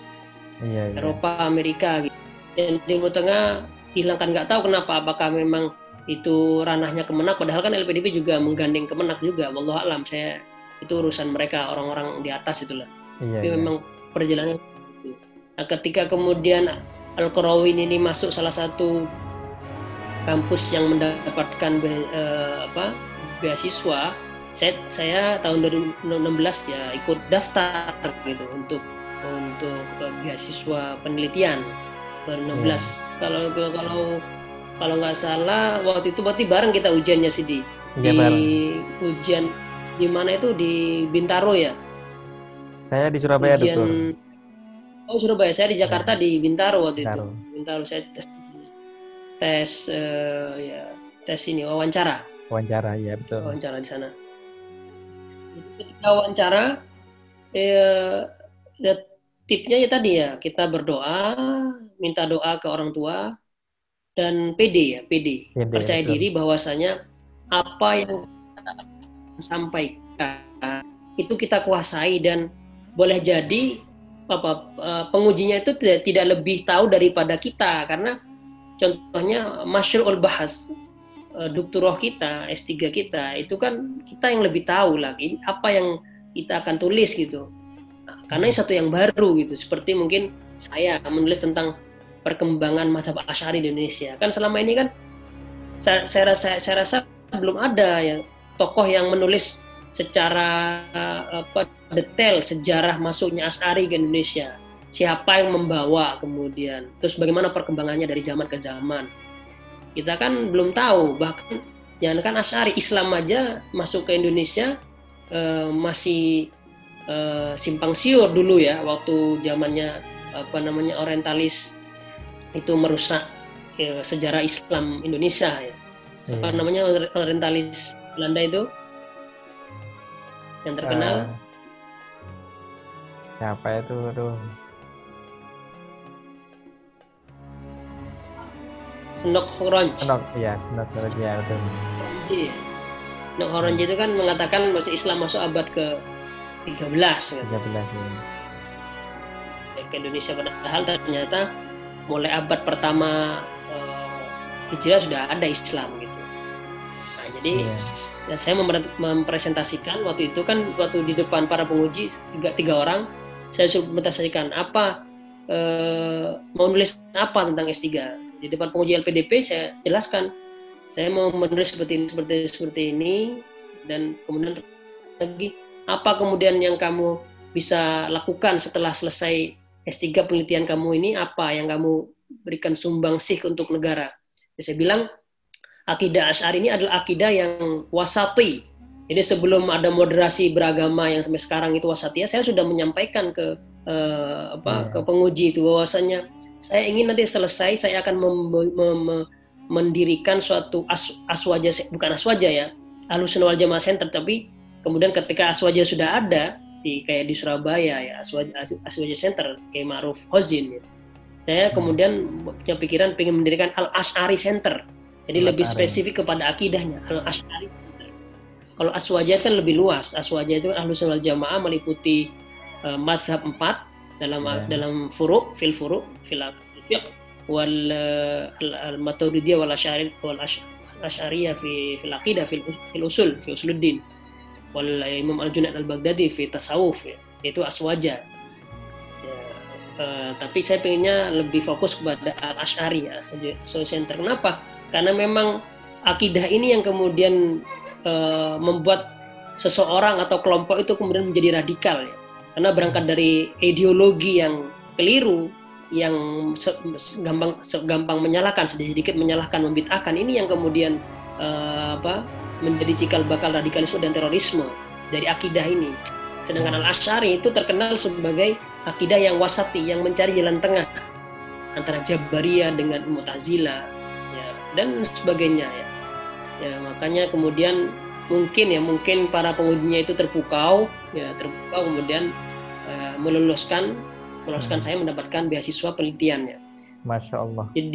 Iya. Eropa, Amerika gitu. Yang Timur Tengah hilangkan, nggak tahu kenapa, apakah memang itu ranahnya Kemenak, padahal kan LPDP juga menggandeng Kemenak juga. Wallahu a'lam, saya itu urusan mereka, orang-orang di atas itulah. Tapi memang perjalanan itu. Nah, ketika kemudian Al-Qarawiyyin ini masuk salah satu kampus yang mendapatkan beasiswa, saya tahun 2016 ya ikut daftar gitu untuk beasiswa penelitian 2016. Kalau nggak salah waktu itu berarti bareng kita ujiannya sih ujian di mana itu, di Bintaro ya. Saya di Surabaya dokter. Oh Surabaya, saya di Jakarta di Bintaro waktu itu. Bintaro saya tes ini wawancara ya, betul. Wawancara di sana. Ketika wawancara tipnya ya tadi ya, kita berdoa, minta doa ke orang tua, dan PD, percaya betul. Diri bahwasanya apa yang kita sampaikan itu kita kuasai, dan boleh jadi pengujinya itu tidak lebih tahu daripada kita, karena contohnya Masyru'ul Bahas, doktorah kita, S3 kita, itu kan kita yang lebih tahu lagi apa yang kita akan tulis gitu. Nah, karena ini satu yang baru gitu, seperti mungkin saya menulis tentang perkembangan mazhab Asy'ari di Indonesia. Kan selama ini kan saya rasa belum ada ya tokoh yang menulis secara detail sejarah masuknya Asy'ari ke Indonesia. Siapa yang membawa, kemudian terus bagaimana perkembangannya dari zaman ke zaman, kita kan belum tahu. Bahkan jangan kan Asy'ari, Islam aja masuk ke Indonesia masih simpang siur dulu ya, waktu zamannya orientalis itu merusak sejarah Islam Indonesia ya. Orientalis Belanda itu yang terkenal siapa itu? Snok Horonji. Snok Horonji ya, betul. Snok Horonji itu kan mengatakan bahwa Islam masuk abad ke-13 kan? 13 ya. Ke Indonesia, padahal ternyata mulai abad pertama Hijriah sudah ada Islam gitu. Nah, jadi ya, saya mempresentasikan waktu itu kan, waktu di depan para penguji tiga orang, saya suruh mempresentasikan mau nulis apa tentang S3. Di depan penguji LPDP saya jelaskan, saya mau menulis seperti ini, dan kemudian lagi apa kemudian yang kamu bisa lakukan setelah selesai S3 penelitian kamu ini, apa yang kamu berikan sumbangsih untuk negara. Saya bilang akidah Asy'ari ini adalah akidah yang wasati. Jadi sebelum ada moderasi beragama yang sampai sekarang itu wasatiyah, saya sudah menyampaikan ke penguji itu bahwasanya saya ingin nanti selesai saya akan mendirikan suatu aswaja, bukan aswaja ya, Ahlussunnah wal Jamaah Center, tapi kemudian ketika aswaja sudah ada kayak di Surabaya ya, aswaja Center kayak Ma'ruf Khozin ya. Saya kemudian punya pikiran pengen mendirikan Al-Asy'ari Center. Jadi lebih spesifik kepada akidahnya, Al-Asy'ari Center. Kalau aswaja kan lebih luas. Aswaja itu Ahlussunnah wal Jamaah meliputi mazhab 4 dalam fil fiqh wal maturidiyah wal asy'ariyah fil aqidah fil usuluddin wal Imam Al-Junaid Al-Baghdadi fi tasawuf ya. Itu aswaja. Tapi saya pengennya lebih fokus kepada Al-Asy'ari ya, Center. Kenapa? Karena memang akidah ini yang kemudian membuat seseorang atau kelompok itu kemudian menjadi radikal ya. Karena berangkat dari ideologi yang keliru, yang gampang menyalahkan, sedikit menyalahkan, membid'ahkan, ini yang kemudian menjadi cikal bakal radikalisme dan terorisme dari akidah ini. Sedangkan Al-Asy'ari itu terkenal sebagai akidah yang wasati, yang mencari jalan tengah antara Jabariyah dengan Mu'tazilah ya, dan sebagainya ya. Ya, makanya kemudian mungkin para pengujinya itu terpukau kemudian meluluskan saya mendapatkan beasiswa penelitiannya. Masya Allah. Jadi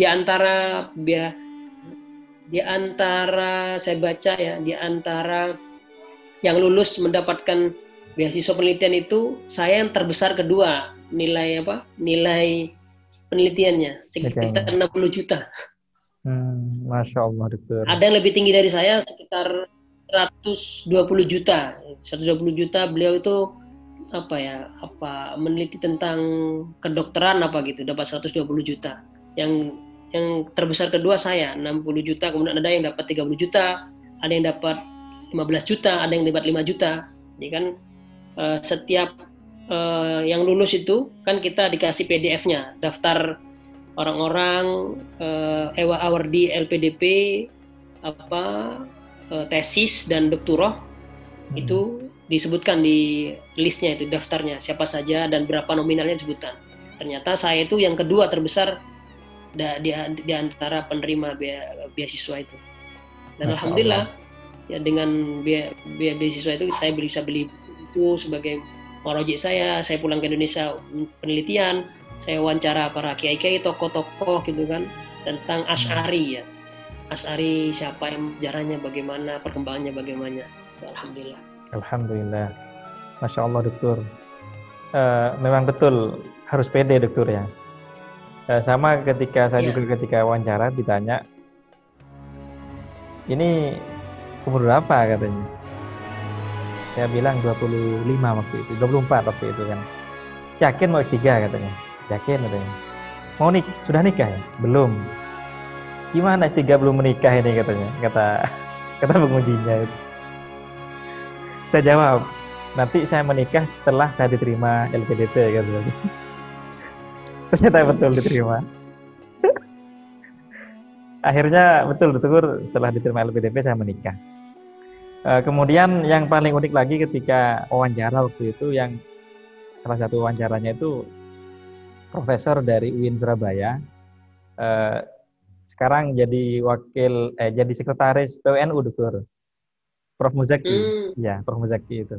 di antara saya baca ya, di antara yang lulus mendapatkan beasiswa penelitian itu, saya yang terbesar kedua nilai penelitiannya sekitar 60 juta. Masya Allah, dokter. Ada yang lebih tinggi dari saya sekitar 120 juta. 120 juta beliau itu meneliti tentang kedokteran dapat 120 juta. Yang terbesar kedua saya 60 juta, kemudian ada yang dapat 30 juta, ada yang dapat 15 juta, ada yang dapat 5 juta. Jadi kan setiap yang lulus itu kan kita dikasih PDF-nya, daftar orang-orang awardi LPDP tesis dan doktorah itu disebutkan di listnya, itu daftarnya siapa saja dan berapa nominalnya disebutkan. Ternyata saya itu yang kedua terbesar di antara penerima beasiswa itu. Dan alhamdulillah ya, dengan beasiswa itu saya bisa beli buku sebagai marojik saya pulang ke Indonesia penelitian, saya wawancara para kiai-kiai, tokoh-tokoh gitu kan, tentang Asy'ari ya. Asy'ari siapa, yang sejarahnya bagaimana, perkembangannya bagaimana. Alhamdulillah. Masya Allah, dokter. Memang betul harus pede, dokter ya. Sama ketika saya juga ketika wawancara ditanya, ini umur berapa katanya. Saya bilang 25 waktu itu, 24 waktu itu kan. Yakin mau S3 katanya. Yakin katanya. Sudah nikah ya? Belum. Gimana S3 belum menikah ini katanya, kata pengujinya itu. Saya jawab, nanti saya menikah setelah saya diterima LPDP katanya. Ternyata betul diterima. Akhirnya betul setelah diterima LPDP saya menikah. Kemudian yang paling unik lagi ketika wawancara waktu itu, yang salah satu wawancaranya itu profesor dari UIN Surabaya, sekarang jadi jadi sekretaris PWNU, dokter, Prof. Muzaki. Ya, Prof. Muzaki itu.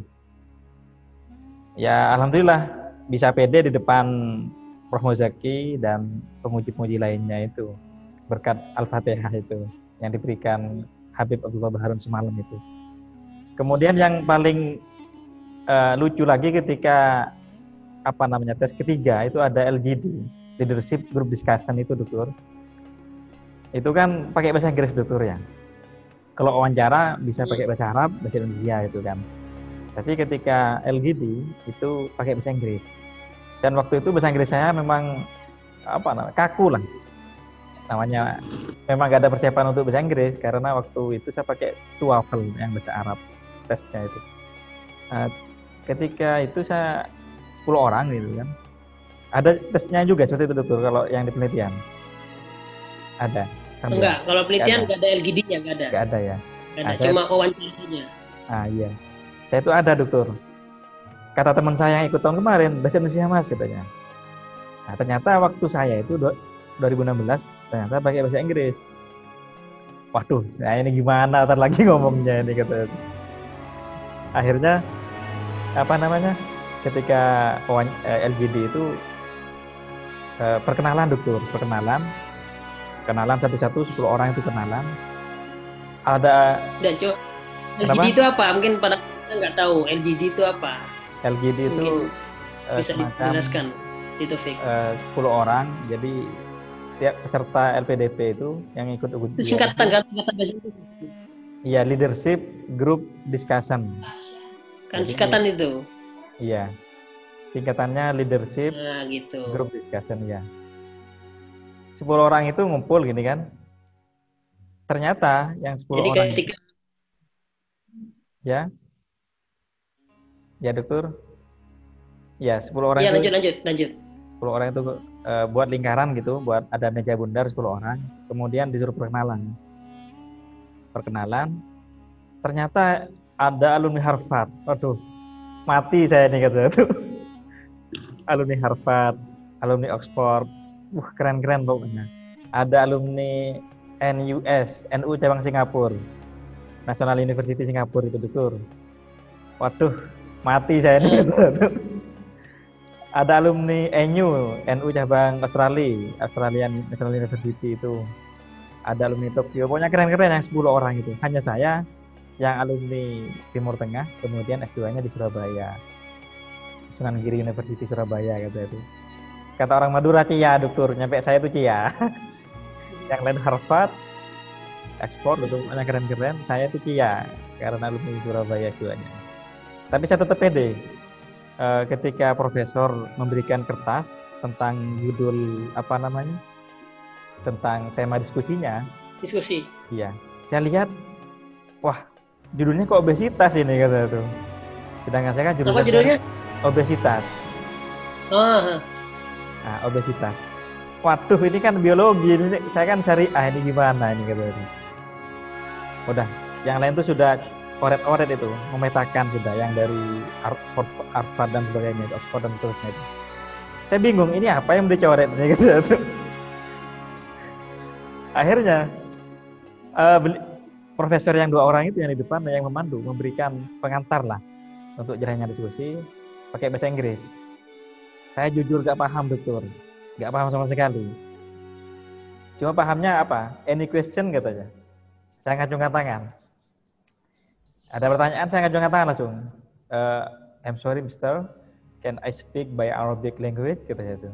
Ya, alhamdulillah bisa pede di depan Prof. Muzaki dan pemuji-pemuji lainnya itu, berkat Al-Fatihah itu yang diberikan Habib Abdullah Baharun semalam itu. Kemudian yang paling lucu lagi ketika tes ketiga itu ada LGD. leadership group discussion itu dokter, itu kan pakai bahasa Inggris dokter ya. Kalau wawancara bisa pakai bahasa Arab, bahasa Indonesia itu kan. Tapi ketika LGD itu pakai bahasa Inggris. Dan waktu itu bahasa Inggris saya memang kaku lah. Namanya memang gak ada persiapan untuk bahasa Inggris karena waktu itu saya pakai TOEFL yang bahasa Arab tesnya itu. Nah, ketika itu saya 10 orang gitu kan. Ada tesnya juga seperti itu dokter kalau yang di penelitian. Ada. Enggak, kalau penelitian nggak ada LGD-nya, nggak ada. Nggak ada ya. Nggak ada, cuma wawancara saja. Iya. Saya itu ada dokter. Kata teman saya yang ikut tahun kemarin, bahasa Indonesia mas katanya. Nah ternyata waktu saya itu 2016 ternyata pakai bahasa Inggris. Waduh, saya ini gimana ntar lagi ngomongnya ini kata. Akhirnya ketika LGD itu perkenalan dokter, kenalan satu-satu 10 orang itu kenalan. Ada. Dan LGD itu apa? Mungkin pada kita nggak tahu LGD itu apa. LGD itu bisa dijelaskan di Taufik. 10 orang, jadi setiap peserta LPDP itu yang ikut ujian. Itu singkatan bahasa Inggris. Iya, leadership group discussion. Kan singkatan itu. Iya. Singkatannya leadership gitu. Group discussion ya. 10 orang itu ngumpul gini kan. Ternyata yang 10 jadi orang ketika ya dokter. Ya, 10 orang itu. Ya, lanjut. 10 orang itu buat lingkaran gitu, buat ada meja bundar 10 orang. Kemudian disuruh perkenalan. Ternyata ada alumni Harvard. Waduh, mati saya nih kata itu. Alumni Harvard, alumni Oxford. Keren-keren pokoknya. Ada alumni NUS, NU cabang Singapura. National University Singapura itu dokter. Waduh, mati saya nih kata itu. Ada alumni NU cabang Australian National University itu. Ada alumni Tokyo, pokoknya keren-keren yang 10 orang itu. Hanya saya yang alumni Timur Tengah, kemudian S2-nya di Surabaya. Sunan Giri University Surabaya kata itu. Kata orang Madura Cia dokter, nyampe saya itu Cia. Yang lain Harvard, ekspor itu pokoknya keren-keren, saya itu Cia karena alumni Surabaya S2-nya. Tapi saya tetap pede. Ketika profesor memberikan kertas tentang judul tentang tema diskusi. Iya, saya lihat, wah judulnya kok obesitas ini kata itu. Sedangkan saya kan judulnya obesitas. Nah, obesitas. Waduh, ini kan biologi, saya kan cari ini gimana ini kata itu. Udah, yang lain tuh sudah oret-oret itu, memetakan sudah yang dari Harvard dan sebagainya, Oxford dan seterusnya itu. Saya bingung, ini apa yang dicoret ini gitu. Akhirnya profesor yang 2 orang itu yang di depan yang memandu, memberikan pengantar lah untuk jalannya diskusi pakai bahasa Inggris. Saya jujur gak paham dokter, gak paham sama sekali. Cuma pahamnya apa? Any question katanya. Saya ngacungkan tangan. Ada pertanyaan, saya ngacungkan tangan langsung. I'm sorry Mister, can I speak by Arabic language? Katanya itu.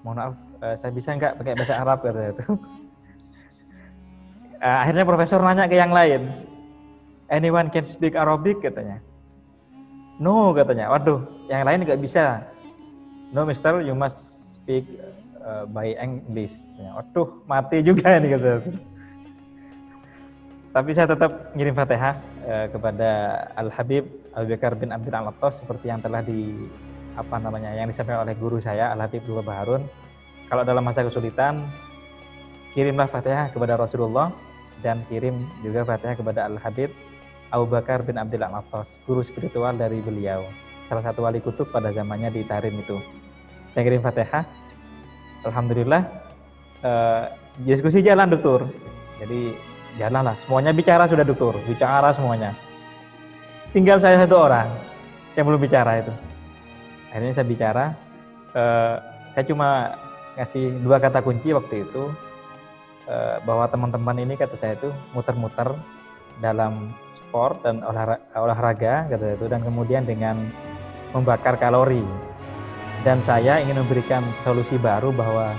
Mohon maaf, saya bisa nggak pakai bahasa Arab? Katanya itu. Akhirnya profesor nanya ke yang lain. Anyone can speak Arabic? Katanya. No, katanya. Waduh, yang lain nggak bisa. No Mister, you must speak by English. Waduh, mati juga ini katanya. Tapi saya tetap ngirim Fatihah kepada Al-Habib Abu Bakar bin Abdul Al-Attas seperti yang telah yang disampaikan oleh guru saya Al-Habib Abdul Baharun. Kalau dalam masa kesulitan, kirimlah Fatihah kepada Rasulullah dan kirim juga Fatihah kepada Al-Habib Abu Bakar bin Abdul Al-Attas, guru spiritual dari beliau, salah satu wali kutub pada zamannya di Tarim itu. Saya kirim Fatihah. Alhamdulillah diskusi jalan dokter. Jadi jalanlah, semuanya bicara sudah dokter, bicara semuanya. Tinggal saya 1 orang yang belum bicara itu. Akhirnya saya bicara, saya cuma ngasih 2 kata kunci waktu itu, bahwa teman-teman ini kata saya itu muter-muter dalam sport dan olahraga kata itu, dan kemudian dengan membakar kalori Dan saya ingin memberikan solusi baru bahwa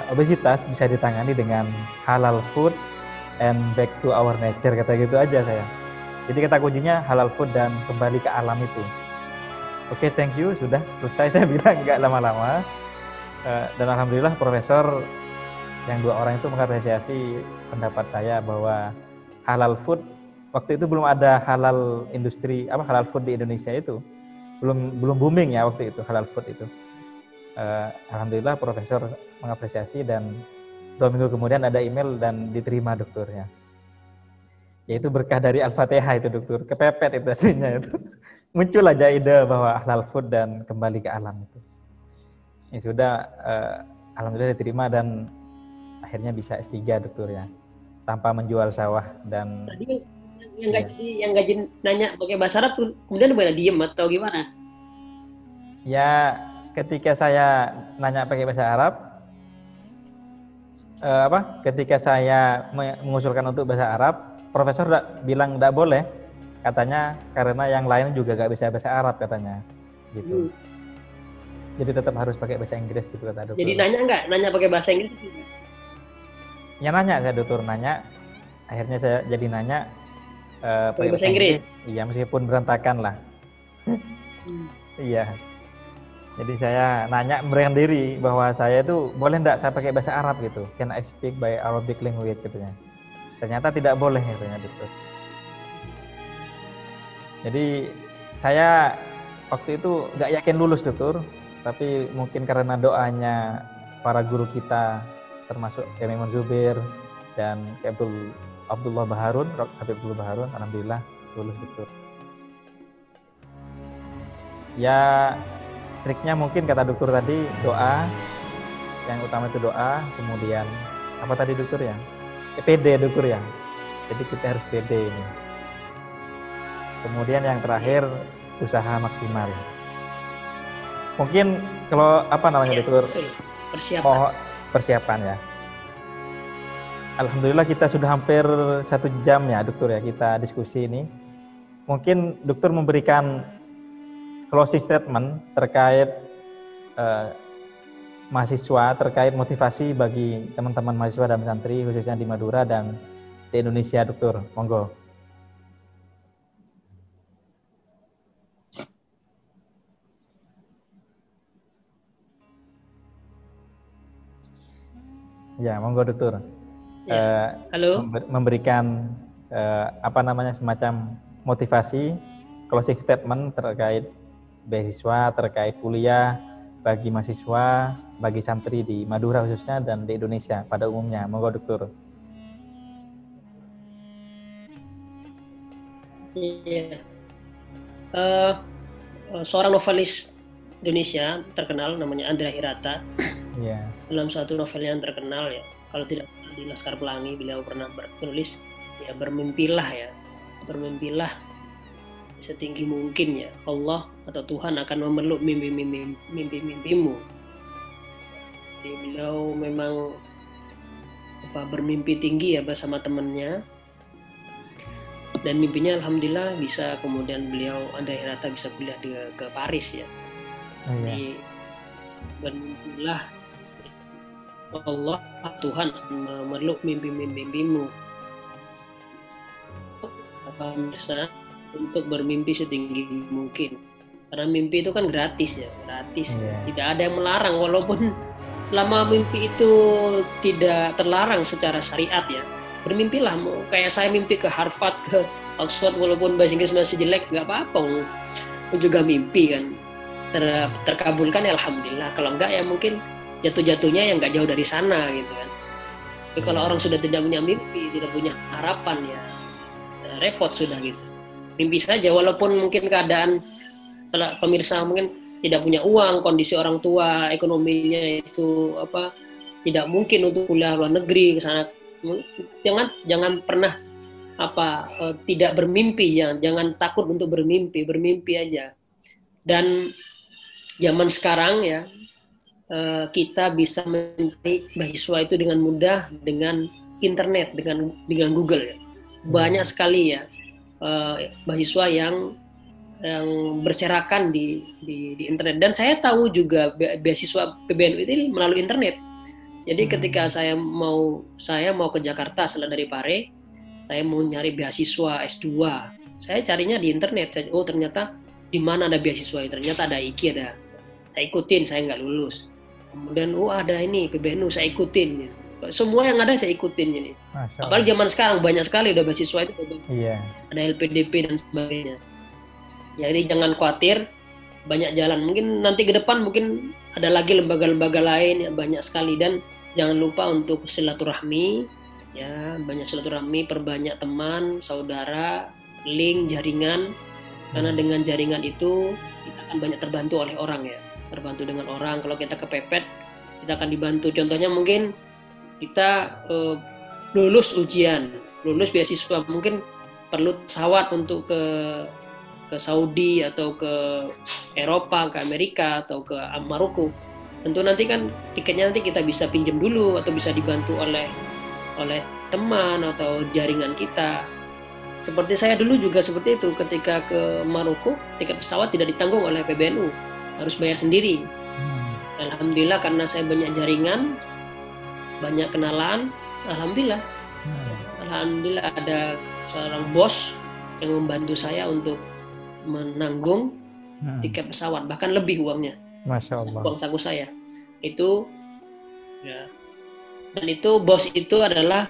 obesitas bisa ditangani dengan halal food and back to our nature, kata gitu aja saya. Jadi kata kuncinya halal food dan kembali ke alam itu. Oke, thank you, sudah selesai saya bilang, nggak lama-lama. Dan alhamdulillah profesor yang 2 orang itu mengapresiasi pendapat saya bahwa halal food, waktu itu belum ada halal industri halal food di Indonesia itu. Belum booming ya waktu itu halal food itu. Alhamdulillah profesor mengapresiasi dan 2 minggu kemudian ada email dan diterima dokternya. Yaitu berkah dari Al-Fatihah itu dokter, kepepet itu aslinya itu. Muncul aja ide bahwa halal food dan kembali ke alam itu. Ya sudah, alhamdulillah diterima dan akhirnya bisa S3 dokter ya, tanpa menjual sawah. Dan tadi yang gaji nanya pakai bahasa Arab tuh, kemudian boleh diem atau gimana? Ya, ketika saya nanya pakai bahasa Arab, ketika saya mengusulkan untuk bahasa Arab, profesor bilang tidak boleh, katanya karena yang lain juga nggak bisa bahasa Arab katanya, gitu. Jadi tetap harus pakai bahasa Inggris gitu kata dokter. Jadi nanya pakai bahasa Inggris? Ya nanya saya dokter, nanya. Akhirnya saya jadi nanya pakai bahasa Inggris. Iya, meskipun berantakan lah. Iya. Jadi saya nanya memberikan diri bahwa saya itu boleh enggak saya pakai bahasa Arab gitu. Can I speak by Arabic language katanya. Ternyata tidak boleh katanya dokter. Jadi saya waktu itu nggak yakin lulus dokter, tapi mungkin karena doanya para guru kita termasuk Kiai Maimun Zubir dan Abdullah Baharun, Habib Abdullah Baharun, alhamdulillah lulus dokter. Ya triknya mungkin kata dokter tadi doa, yang utama itu doa, kemudian apa tadi dokter ya? PD dokter ya. Jadi kita harus PD ini. Kemudian yang terakhir usaha maksimal. Mungkin kalau dokter? Persiapan ya. Alhamdulillah kita sudah hampir 1 jam ya dokter ya kita diskusi ini. Mungkin dokter memberikan closing statement terkait mahasiswa, terkait motivasi bagi teman-teman mahasiswa dan santri khususnya di Madura dan di Indonesia dokter. Monggo. Ya, monggo dokter. Halo. Memberikan semacam motivasi, closing statement terkait beasiswa, terkait kuliah bagi mahasiswa, bagi santri di Madura khususnya dan di Indonesia pada umumnya. Monggo dokter. Iya. Seorang novelis Indonesia terkenal namanya Andra Hirata. Yeah. Dalam satu novel yang terkenal ya, kalau tidak di Laskar Pelangi, beliau pernah menulis ya, bermimpilah setinggi mungkin ya, Allah atau Tuhan akan memeluk mimpi-mimpimu. Jadi beliau memang bermimpi tinggi ya bersama temannya, dan mimpinya alhamdulillah bisa, kemudian beliau Andra Hirata bisa kuliah ke Paris ya. Jadi bermimpilah Allah Tuhan memeluk mimpi-mimpimu. Pemirsa, untuk bermimpi setinggi mungkin, karena mimpi itu kan gratis ya, tidak ada yang melarang, walaupun selama mimpi itu tidak terlarang secara syariat ya. Bermimpilah, kayak saya mimpi ke Harvard, ke Oxford, walaupun bahasa Inggris masih jelek, nggak apa-apa, juga mimpi kan. Terkabulkan ya alhamdulillah, kalau enggak ya mungkin jatuh-jatuhnya yang nggak jauh dari sana gitu kan. Tapi kalau orang sudah tidak punya mimpi, tidak punya harapan ya repot sudah gitu. Mimpi saja, walaupun mungkin keadaan pemirsa mungkin tidak punya uang, kondisi orang tua ekonominya itu tidak mungkin untuk kuliah luar negeri ke sana. Jangan pernah tidak bermimpi, jangan takut untuk bermimpi aja. Dan zaman sekarang ya, kita bisa mencari mahasiswa itu dengan mudah dengan internet, dengan Google ya. Banyak sekali ya mahasiswa yang yang berserakan di internet. Dan saya tahu juga beasiswa PBNU ini melalui internet. Jadi ketika saya mau ke Jakarta setelah dari Pare, saya mau nyari beasiswa S2, saya carinya di internet. Oh ternyata di mana ada beasiswa, ternyata ada IKI ada. Saya ikutin, saya nggak lulus. Kemudian ada ini PBNU, saya ikutin. Semua yang ada saya ikutin ini. Apalagi zaman sekarang banyak sekali udah beasiswa itu. Iya. Ada LPDP dan sebagainya. Jadi jangan khawatir, banyak jalan. Mungkin nanti ke depan mungkin ada lagi lembaga-lembaga lain yang banyak sekali. Dan jangan lupa untuk silaturahmi, ya, banyak silaturahmi, perbanyak teman, saudara, link, jaringan. Karena dengan jaringan itu kita akan banyak terbantu oleh orang ya. Terbantu dengan orang. Kalau kita kepepet, kita akan dibantu. Contohnya mungkin kita lulus ujian, lulus beasiswa, mungkin perlu pesawat untuk ke Saudi atau ke Eropa, ke Amerika atau ke Maroko. Tentu nanti kan tiketnya nanti kita bisa pinjam dulu atau bisa dibantu oleh teman atau jaringan kita. Seperti saya dulu juga seperti itu, ketika ke Maroko tiket pesawat tidak ditanggung oleh PBNU, harus bayar sendiri. Alhamdulillah karena saya banyak jaringan, banyak kenalan, alhamdulillah ada seorang bos yang membantu saya untuk menanggung tiket pesawat, bahkan lebih uangnya. Masya Allah. Uang saku saya itu ya. Dan itu bos itu adalah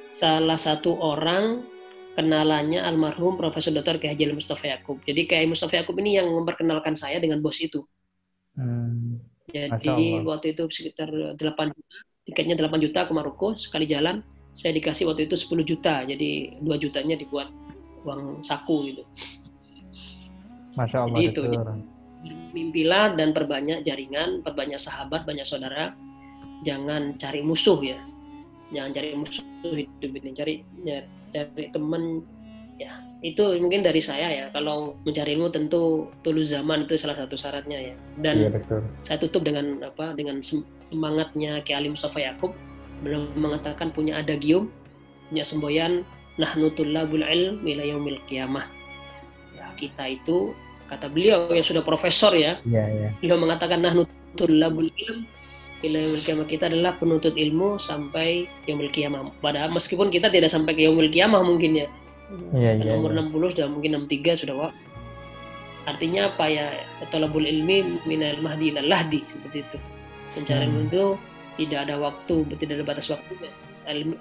salah satu orang kenalannya almarhum Profesor Dr. Kiai Haji Mustafa Yaqub. Jadi Kiai Mustafa Yaqub ini yang memperkenalkan saya dengan bos itu. Jadi waktu itu sekitar 8 juta, tiketnya 8 juta ke Maroko sekali jalan. Saya dikasih waktu itu 10 juta, jadi 2 jutanya dibuat uang saku gitu. Masya Allah. Jadi itu, mimpilah dan perbanyak jaringan, perbanyak sahabat, banyak saudara. Jangan cari musuh ya, jangan cari musuh hidup ini, cari teman ya. Itu mungkin dari saya ya. Kalau mencari ilmu tentu tulus zaman itu salah satu syaratnya ya. Dan saya tutup dengan semangatnya Kiai Ali Mustafa Yaqub. Beliau mengatakan punya adagium, punya semboyan, nahnu tullabul ilm ila yaumil qiyamah. Ya, kita itu, kata beliau yang sudah profesor ya, beliau mengatakan nahnu tullabul ilm ila yaumil qiyamah, kita adalah penuntut ilmu sampai yaumil qiyamah. Padahal meskipun kita tidak sampai ke yaumil qiyamah mungkin ya. Umur 60 sudah mungkin 63 sudah wafat. Artinya apa ya? Talabul ilmi minal mahdi ilal lahdi, seperti itu. Mencari ilmu itu tidak ada waktu, tidak ada batas waktunya.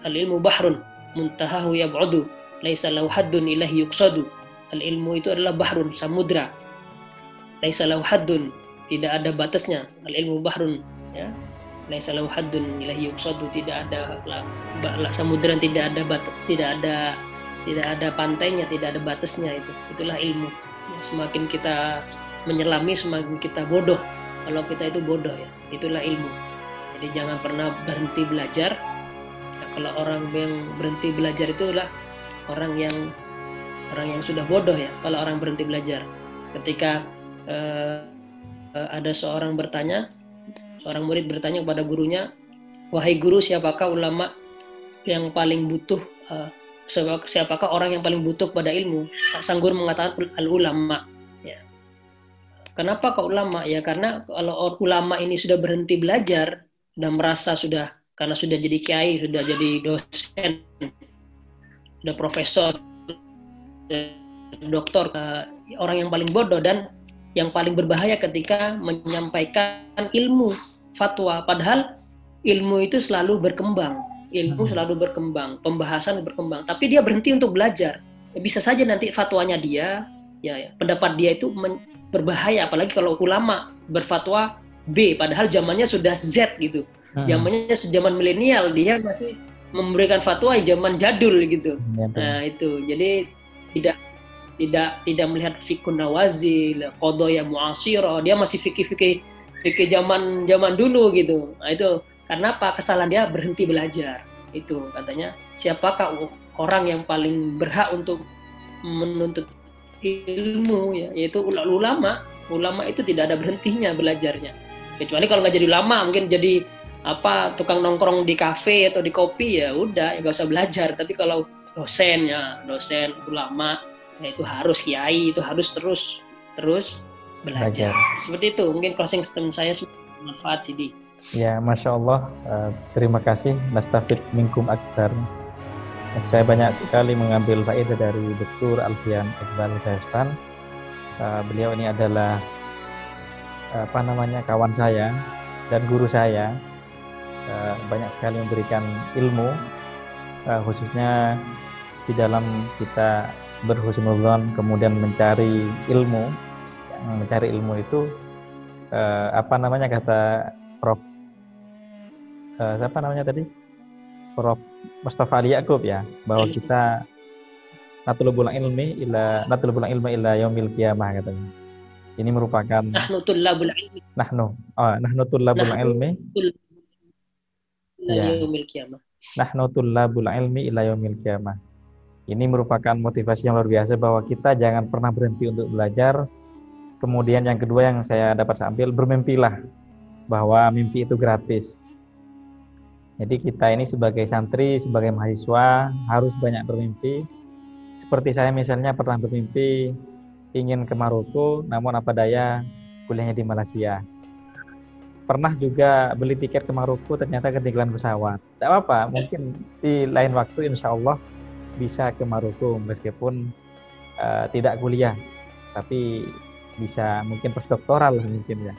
Al-ilmu bahrun muntahahu yab'udu laisa lahu haddun ilahi yuqsadu. Al-ilmu itu adalah bahrun, samudra. Laisa lahu haddun, tidak ada batasnya. Al-ilmu bahrun, ya. Laisa lahu haddun ilahi yuqsadu, tidak ada samudra, tidak ada pantainya, tidak ada batasnya. Itulah ilmu. Semakin kita menyelami, semakin kita bodoh. Kalau kita itu bodoh ya, itulah ilmu. Jadi jangan pernah berhenti belajar. Ya, kalau orang yang berhenti belajar itu adalah orang yang sudah bodoh ya. Kalau orang berhenti belajar, ketika ada seorang murid bertanya kepada gurunya, wahai guru, siapakah ulama yang paling butuh? Siapakah orang yang paling butuh pada ilmu? Sang guru mengatakan al-ulama. Ya. Kenapa kok ulama? Ya karena kalau ulama ini sudah berhenti belajar dan merasa karena sudah jadi kiai, sudah jadi dosen, sudah profesor, doktor, orang yang paling bodoh dan yang paling berbahaya ketika menyampaikan ilmu fatwa. Padahal ilmu itu selalu berkembang. Selalu berkembang, pembahasan berkembang, tapi dia berhenti untuk belajar. Ya, bisa saja nanti fatwanya dia, pendapat dia itu berbahaya, apalagi kalau ulama berfatwa B, padahal zamannya sudah Z gitu. Zamannya zaman milenial, dia masih memberikan fatwa zaman jadul gitu. Nah, itu. Jadi tidak melihat fikih nawazil, qadaya mu'asirah, dia masih fikih zaman dulu gitu. Nah, itu karena apa? Kesalahan dia berhenti belajar. Itu katanya, siapakah orang yang paling berhak untuk menuntut ilmu ya, yaitu ulama. Ulama itu tidak ada berhentinya belajarnya. Kecuali kalau nggak jadi ulama, mungkin jadi tukang nongkrong di kafe atau di kopi, ya udah, ya nggak usah belajar. Tapi kalau dosen ulama, itu harus kiai itu harus terus belajar. Seperti itu mungkin closing statement saya, bermanfaat Sidi. Ya, Masya Allah, terima kasih. Nastafid minkum akbar. Saya banyak sekali mengambil faedah dari Dr. Alfian Iqbal Syahspan. Beliau ini adalah kawan saya dan guru saya. Banyak sekali memberikan ilmu, khususnya di dalam kita berhusnudzon kemudian mencari ilmu. Mencari ilmu itu kata Prof siapa namanya tadi, Prof Mustafa Ali Yaqub ya, bahwa kita natlubul ilmi ila yaumil qiyamah katanya. Ini merupakan nahnu tullabul ilmi ila yaumil qiyamah. Nahnu tullabul ilmi ila yaumil qiyamah. Ini merupakan motivasi yang luar biasa bahwa kita jangan pernah berhenti untuk belajar. Kemudian yang kedua yang saya dapat ambil, bermimpilah, bahwa mimpi itu gratis. Jadi kita ini sebagai santri, sebagai mahasiswa harus banyak bermimpi. Seperti saya misalnya pernah bermimpi ingin ke Maroko, namun apa daya kuliahnya di Malaysia. Pernah juga beli tiket ke Maroko, ternyata ketinggalan pesawat. Tidak apa-apa, mungkin di lain waktu insya Allah bisa ke Maroko meskipun tidak kuliah, tapi bisa mungkin postdoktoral mungkin ya.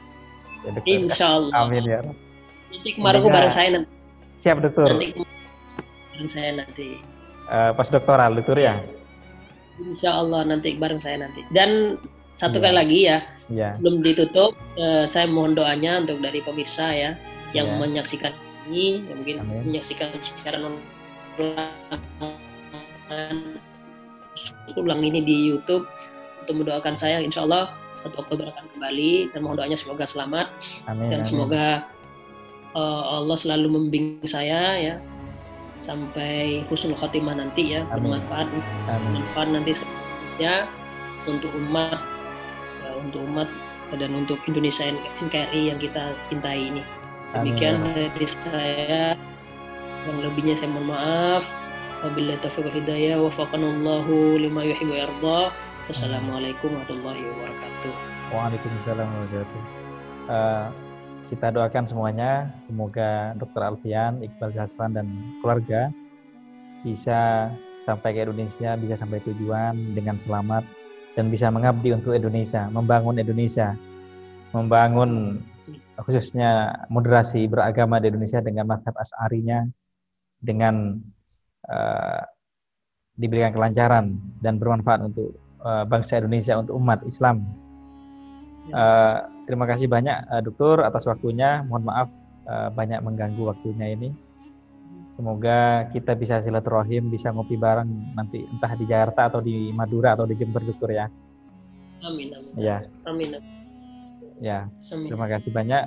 Insya Allah. Amin ya. Nanti ke Maroko bareng saya nanti. Siap dokter. Nanti bareng saya nanti. Postdoktoral dokter ya. Insya Allah nanti bareng saya nanti. Dan satu kali lagi ya, belum ditutup, saya mohon doanya untuk dari pemirsa ya yang menyaksikan ini, yang mungkin menyaksikan secara ulang ini di YouTube, untuk mendoakan saya, insya Allah 1 Oktober akan kembali, dan mohon doanya semoga selamat. Amin, dan semoga Allah selalu membimbing saya ya sampai husnul khotimah nanti ya. Amin. bermanfaat nanti ya untuk umat dan untuk Indonesia NKRI yang kita cintai ini. Demikian dari saya, yang lebihnya saya mohon maaf. Wabillahi taufiq wal hidayah, wafaqanallahu lima yuhibbu wa yarda. Wassalamualaikum warahmatullahi wabarakatuh. Waalaikumsalam warahmatullahi wabarakatuh. Kita doakan semuanya, semoga Dr. Alfian Iqbal Syahspan dan keluarga bisa sampai ke Indonesia, bisa sampai tujuan dengan selamat, dan bisa mengabdi untuk Indonesia, membangun khususnya moderasi beragama di Indonesia dengan mazhab Asy'arinya, dengan diberikan kelancaran dan bermanfaat untuk bangsa Indonesia, untuk umat Islam. Terima kasih banyak dokter atas waktunya. Mohon maaf banyak mengganggu waktunya ini. Semoga kita bisa silaturahim, bisa ngopi bareng nanti entah di Jakarta atau di Madura atau di Jember dokter ya. Amin. Ya. Amin. Ya. Terima kasih banyak.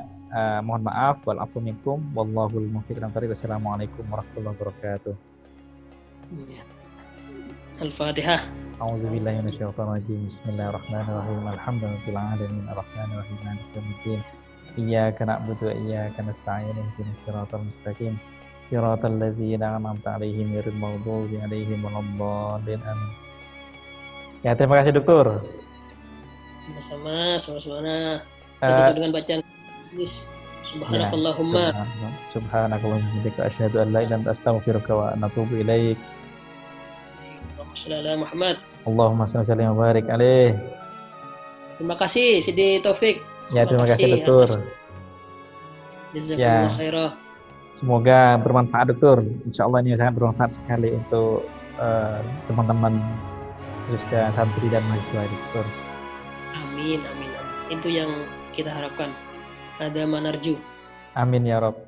Mohon maaf. Wal afu minkum wallahul muwaffiq. Wassalamualaikum warahmatullahi wabarakatuh. Ya. Al-Fatihah. A'udzubillahi minasyaitonir rajim. Bismillahirrahmanirrahim. Alhamdulillahil alamin arrahmanir rahim maliki yaumiddin. Iyyaka na'budu wa iyyaka nasta'in. Ihdinas siratal mustaqim. Siratal ladzina an'amta 'alaihim ghairil maghdubi 'alaihim waladdallin. Amin. Ya, terima kasih dokter. Sama-sama. Kita dengan bacaan Subhanakallahumma Subhanakallahumma asyhadu an la ilaha illa anta astaghfiruka wa atubu ilaik. Muhammad. Allahumma shalli wa barik alaih. Terima kasih Sidi Taufik. Ya, terima kasih dokter. Jazakumullah khairah. Semoga bermanfaat dokter. Insyaallah ini sangat bermanfaat sekali untuk teman-teman khususnya santri dan mahasiswa dokter. Amin. Itu yang kita harapkan. Ada manarju. Amin ya Rabb.